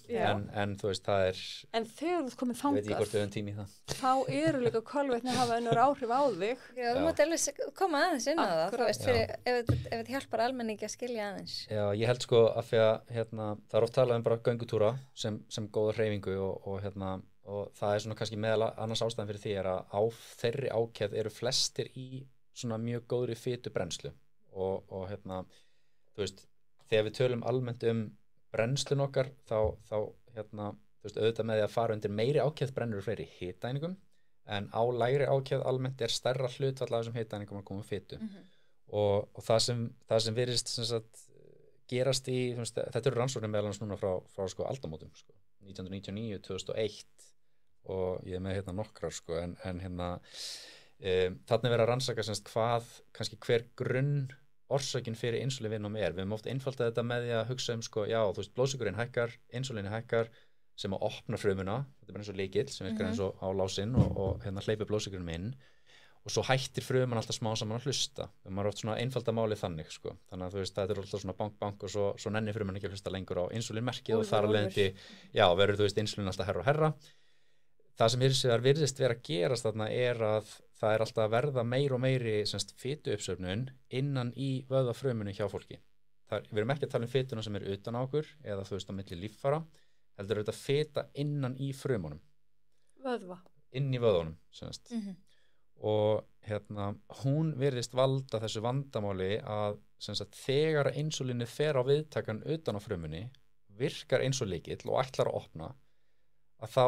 en þú veist, það er En þegar þú ert komið þangað, ég veit ekki hvort við höfum tími í það. Þá eru líka kolvetni að hafa önnur áhrif á þig. Já, þú mátt alveg koma aðeins inn á það, þú veist, ef þetta hjálpar almenningi að skilja aðeins. Já, ég held sko að því að það er oft talað bara göngutúra sem góða hreyfingu og það er svona kannski meðal annars ástæðan fyrir því er að á þeirri ákefð eru flestir í svona mjög góðri fitubrennslu og þú veist, þegar við tölum almennt brennslun okkar þá þú veist, auðvitað með því að fara undir meiri ákefð brennur fleiri hitaeiningum en á lægri ákefð almennt er stærra hlutfall af þessum hitaeiningum að koma fitu og það sem virðist sem sagt gerast í, þú veist, þetta eru rannsóknir meðal annars núna frá sko aldamótum, sko, 1999, 2001 og ég er með nokkrar, sko, en þarna verið að rannsaka semst kannski hver grunn orsökin fyrir insúlínviðnám er. Við höfum oft einfaldað þetta með því að hugsa sko, já, þú veist, blóðsykurinn hækkar, insúlínin hækkar sem að opna frumuna, þetta er bara eins og lykill sem virkar eins og á lásinn og hleypir blóðsykurinn inn og svo hættir fruman alltaf smá saman að hlusta. Það er oft svona einfalda málið þannig, sko. Þannig að þú veist, það er alltaf svona bank og svo nenni fruman ekki að hlusta lengur á insúlínmerkið og þar alveg verður, þú veist, insúlín alltaf herra og herra. það sem virðist vera að gerast þarna að það alltaf að verða meir og meiri fituuppsöfnun innan í vöðvafrumunni hjá fólki. Við erum ekki að tala fituna sem utan á okkur eða á milli líffæra, heldur þetta fita innan í frumunum. Vöðva. Inn í vöðvunum, og hún virðist valda þessu vandamáli að þegar insúlínið fer á viðtakan utan á frumunni, virkar eins og lykill og ætlar að opna, að þá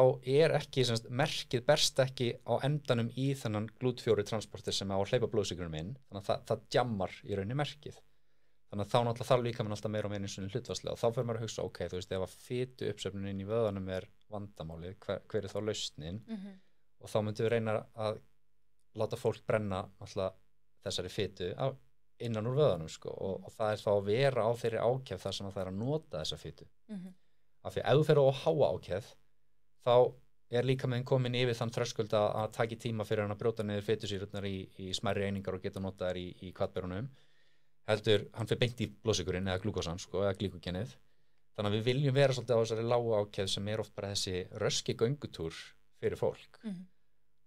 ekki, merkið berst ekki á endanum í þennan GLUT4 transporter sem á að hleypa blóðsykurinn inn, þannig að það djammar í rauninni merkið. Þannig að þá náttúrulega þarf líkamann alltaf meira og meira insúlín hlutfallslega og þá fer maður að hugsa, ok, ef að fituuppsöfnunin í vöðvanum vandamálið, hver þá lausnin? Og þá myndum við reyna að láta fólk brenna alltaf þessari fitu innan úr vöðvanum, og það þá að vera á þeirri ákefð þar sem að það að nota þessa fitu. Af því ef þú fer á háa ákefð, þá líkaminn komin yfir þann þröskuld að taki tíma fyrir hann að brjóta niður fitusýrurnar í smærri einingar og geta notað þær í hvatberunum, heldur hann fer beint í blóðsykurinn eða glúkósan, eða glýkógenið. Þannig að við viljum vera svolítið á þessari lágu ákefð sem oft bara þessi röski göngutúr fyrir fólk.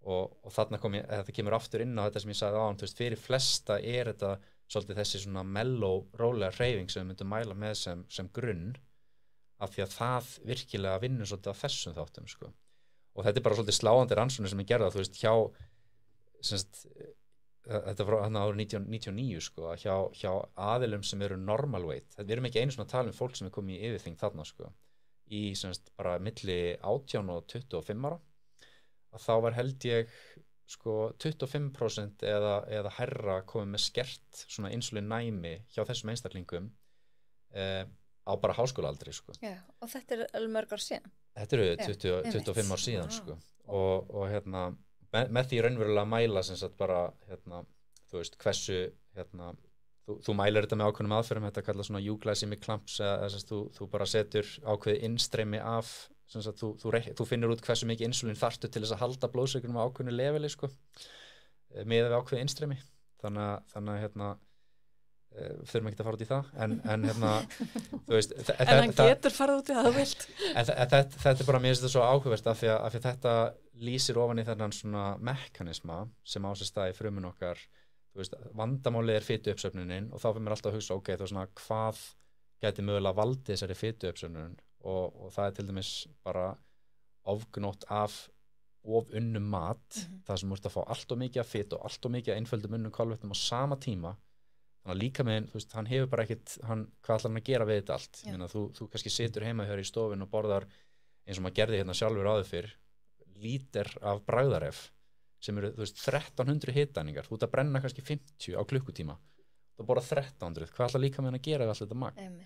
Og þarna þetta kemur aftur inn á þetta sem ég sagði áðan, fyrir flesta þetta svolítið þessi svona mellow, rólega hreyfing sem við myndum mæla með sem grunn, af því að það virkilega vinnur svolítið á þessum þáttum, Og þetta bara svolítið sláandi rannsóknir sem gerða, hjá, þetta frá árið 1999, hjá aðilum sem eru normal weight. Við erum ekki einu svona að tala fólk sem komið í yfirþyngd þarna, í bara milli 18 og 25 ára. Að þá var held ég 25% eða hærra komið með skert svona insúlinnæmi hjá þessum einstaklingum á bara háskólaaldri. Já, og þetta alveg mörg ár síðan. Þetta eru 25 ár síðan, og með því raunverulega að mæla bara, hversu, þú mælir þetta með ákveðnum aðferðum, þetta kallast svona euglycemic clamps, þú bara setur ákveðið innstreymi af, þú finnur út hversu mikið insúlín þarftu til þess að halda blóðsykurinn á ákveðnu leveli, miðað við ákveðið innstreymi. Þannig að þurfum ekki að fara út í það, en hann getur farið út í það, þú vilt. Þetta bara, mér finnst þetta svo áhugavert af því að þetta lýsir ofan í þennan svona mekanisma sem á sér stað í frumun okkar. Vandamálið fituuppsöfnunin og þá fyrir mér alltaf að hugsa, ok, hvað gæti mögulega valdið þessari fituuppsöfnun, og það til dæmis bara ofgnótt af ofunnum mat, það sem múrt að fá allt og mikið af fitu og allt og mikið af einföldum unnum kolvetnum á sama tíma. Þannig að líkaminn, hann hefur bara ekkit, hvað ætlar hann að gera við þetta allt? Ég meina, þú kannski situr heima hjá í stofun og borðar, eins og maður gerði hérna sjálfur áður fyrr, lítir af bragðaref sem eru 1300 hitaeiningar. Þú ert að brenna kannski 50 á klukkutíma. Þú borðar 1300. Hvað ætlar líkaminn að gera við allt þetta magn?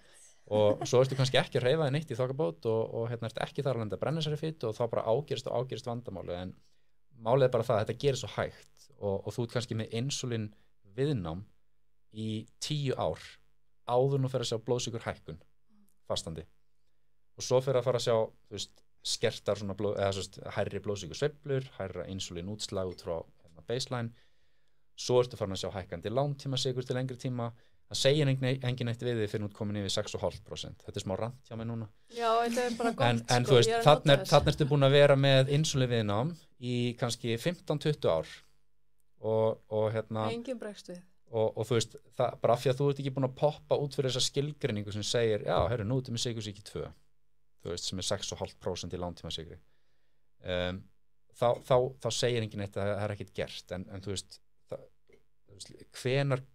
Og svo ertu kannski ekki að hreyfa þig neitt í þokkabót og ertu ekki þar að brenna þessari fitu og þá bara ágerist vandamáli. En málið er bara það að þetta gerir svo hægt og þú ert kannski með insúlín viðnám í 10 ár áður nú fer að sjá blóðsykur hækkun fastandi og svo fer að fara að sjá skertar svona hærri blóðsykur sveiflur, hærra insúlín útslag út frá baseline, svo ertu farin að sjá hækkandi langtíma sykur til lengri tíma. Það segir engin eitt við þig fyrir út komin yfir 6,5%. Þetta er smá rant hjá mig núna. Já, þetta er bara gott. En þú veist, þannig ertu búin að vera með insúlín viðnám í kannski 15-20 ár og engin bregst við. Og þú veist, það bara af því að þú ert ekki búin að poppa út fyrir þessa skilgreiningu sem segir, já, nú ertu með sykursýki 2, þú veist, sem er 6,5% í langtíma sykri. Þá segir enginn eitt að það er ekkert gert, en þú veist, hvenar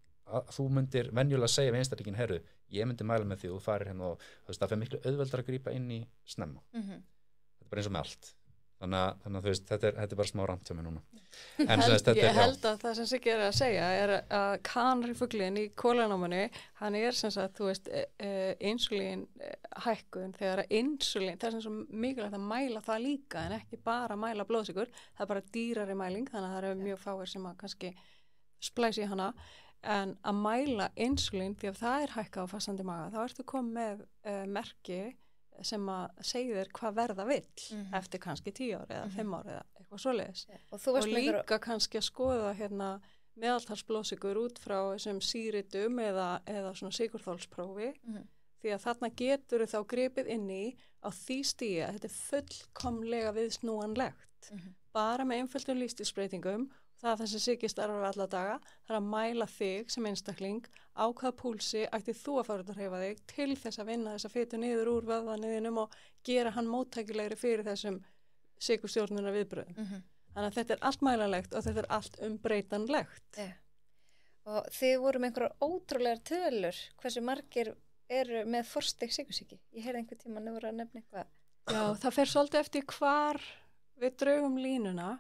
þú myndir venjulega segja við einstaklinginn, ég myndi mæla með því og þú farir hérna og þú veist, það fer miklu auðveldar að grípa inn í snemma. Þetta er bara eins og með allt. Þannig að þú veist, þetta er bara smá rant hjá mig núna. Ég held að það sem Siggi er að segja er að kanarifuglinn í kólanámunni, hann er sem sagt, þú veist, insúlín hækkun, þegar insúlín, það er sem svo mikilvægt að mæla það líka en ekki bara mæla blóðsykur, það er bara dýrari mæling, þannig að það eru mjög fáir sem að kannski splæsi hana, en að mæla insúlín því að það er hækkað á fastandi maga, þá ertu komið með merki sem að segja þér hvað verða vill eftir kannski 10 ári eða 5 ári eða eitthvað svoleiðis. Og líka kannski að skoða meðaltalsblóðsykur út frá þessum sýritum eða svona sykurþolsprófi því að þarna getur þá gripið inn í á því stigi að þetta er fullkomlega viðsnúanlegt bara með einföldum lífstílsbreytingum. Það sem Siggi starfar alla daga, það að mæla þig sem einstakling, á hvaða púlsi ætti þú að fara út að hreyfa þig til þess að vinna þessa fitu niður úr vöðvaniðinum og gera hann móttækilegri fyrir þessum sykurstjórnunar viðbröðum. Þannig að þetta allt mælanlegt og þetta allt umbreytanlegt. Og þið voru með einhverjar ótrúlegar tölur, hversu margir eru með forstig sykursýki? Ég heyrði einhver tíma nú voru að nefna eitthvað. Já, það fer svolítið eftir hvar við draugum línuna,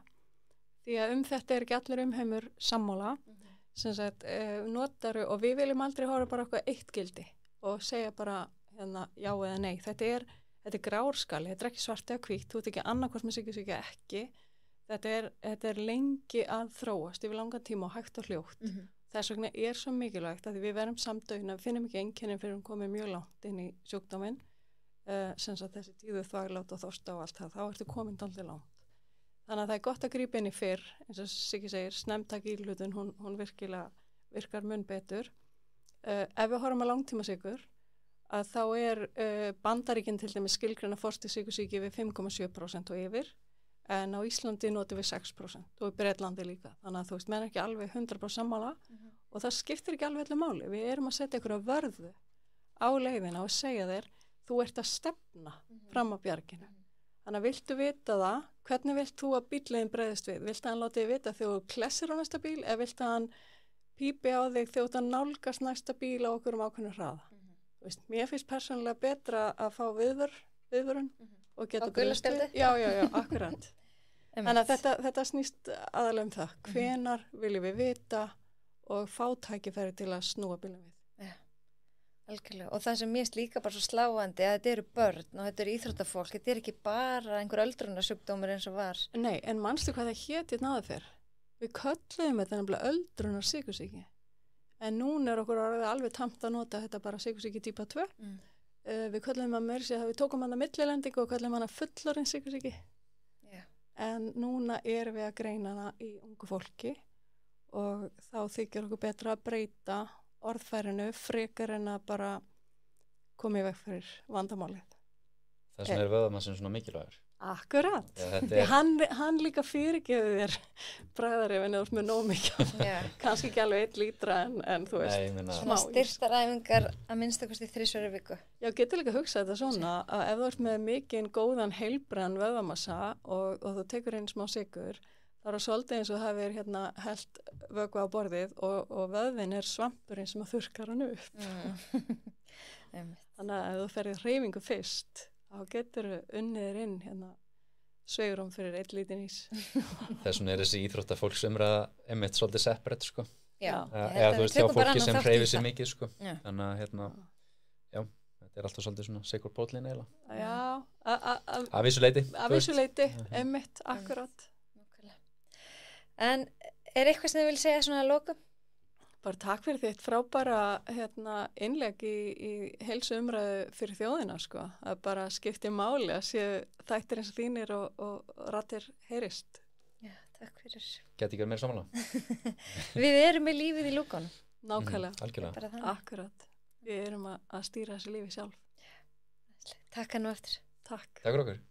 því að þetta er ekki allir umheimur sammála, sem sagt, notaru, og við viljum aldrei horfa bara eitthvað eitt gildi og segja bara hérna já eða nei. Þetta er grárskali, þetta er ekki svart eða hvítt, þú ert ekki annarkvort með sykursýki ekki. Þetta er lengi að þróast yfir langan tíma og hægt og hljótt. Þess vegna er svo mikilvægt að við verum samdögin, við finnum ekki einkennin fyrir að koma mjög langt inn í sjúkdóminn, sem sagt þessi tíðu þvaglát og þorsta og allt það, þá ertu komin dálítið langt. Þannig að það er gott að grípa inn í fyrr, eins og Siggi segir, snemmtak íhlutun, hún virkilega virkar mun betur. Ef við horfum að langtímasykur, að þá er Bandaríkin til dæmis skilgreina forstig sykursýki við 5,7% og yfir, en á Íslandi notum við 6% og í Bretlandi líka. Þannig að þú veist, menn ekki alveg 100% sammála og það skiptir ekki alveg öllu máli. Við erum að setja einhverja vörðu á leiðina og segja þér, þú ert að stefna fram á bjarginu. Þannig að viltu vita það, hvernig vilt þú að bíllegin bregðist við? Viltu að hann láti þig vita þegar þú klessir á næsta bíl eða viltu að hann pípi á þig þegar þú nálgast næsta bíl á okkur ákveðnu hraða? Þú veist, mér finnst persónulega betra að fá viðvörun og geta bregðist við. Já, akkurat. Þannig að þetta snýst aðalega það. Hvenar viljum við vita og fá tækifæri til að snúa bílum við? Algjörlega. Og það sem mér finnst líka bara svo sláandi að þetta eru börn og þetta eru íþróttafólk, þetta er ekki bara einhver öldrunarsjúkdómur eins og var. Nei, en manstu hvað það hét hérna áður fyrr? Við kölluðum þetta nefnilega öldrunar sykursýki. En núna er okkur alveg tamt að nota þetta bara sykursýki típa 2. Við kölluðum að mér sér að við tókum hana millilendingu og kölluðum hana fullorðin sykursýki. En núna erum við að greina hana í ungu fólki og þá þykir okkur betra að breyta orðfærinu frekar en að bara koma í veg fyrir vandamálið. Þess vegna er vöðvamassin svona mikilvægur. Akkurat. Ja, hann líka fyrirgefur þér bræðarefin eða með nóg mikið. Kannski ekki alveg 1 lítra en þú veist. Svona styrtaræfingar að minnstakosti 3 í viku. Já, getur líka að hugsa þetta svona að ef þú ert með mikinn góðan heilbrann vöðvamassa og þú tekur inn smá sykur, þá er það svolítið eins og það hefur hérna hellt vökva á borðið og vöðvin er svampurinn sem að þurrkar hann upp. Þannig að ef þú ferðir hreyfingu fyrst, þá getur unniðir inn hérna sveigurum fyrir 1 lítinn ís. Þessum er þessi íþróttafólksumræða einmitt svolítið separate, sko. Já. Eða þú veist, hjá fólki sem hreyfir sig mikið, sko. Þannig að hérna, já, þetta er alltaf svolítið svona sigur pótlinn eiginlega. Já. Að vissu leyti. Að vissu leyti, einmitt, akkurat. En er eitthvað sem þið vil segja svona að lokum? Bara takk fyrir þitt frábæra innlegg í heilsu umræðu fyrir þjóðina, sko. Það bara skiptir máli að séu þættir eins og þínir og rattir heyrist. Já, takk fyrir. Gæti ekki verið meira samanlega. Við erum með lífið í lúkunum. Nákvæmlega. Algjörlega. Akkurat. Við erum að stýra þessu lífi sjálf. Takk hann og eftir. Takk. Takk fyrir okkur.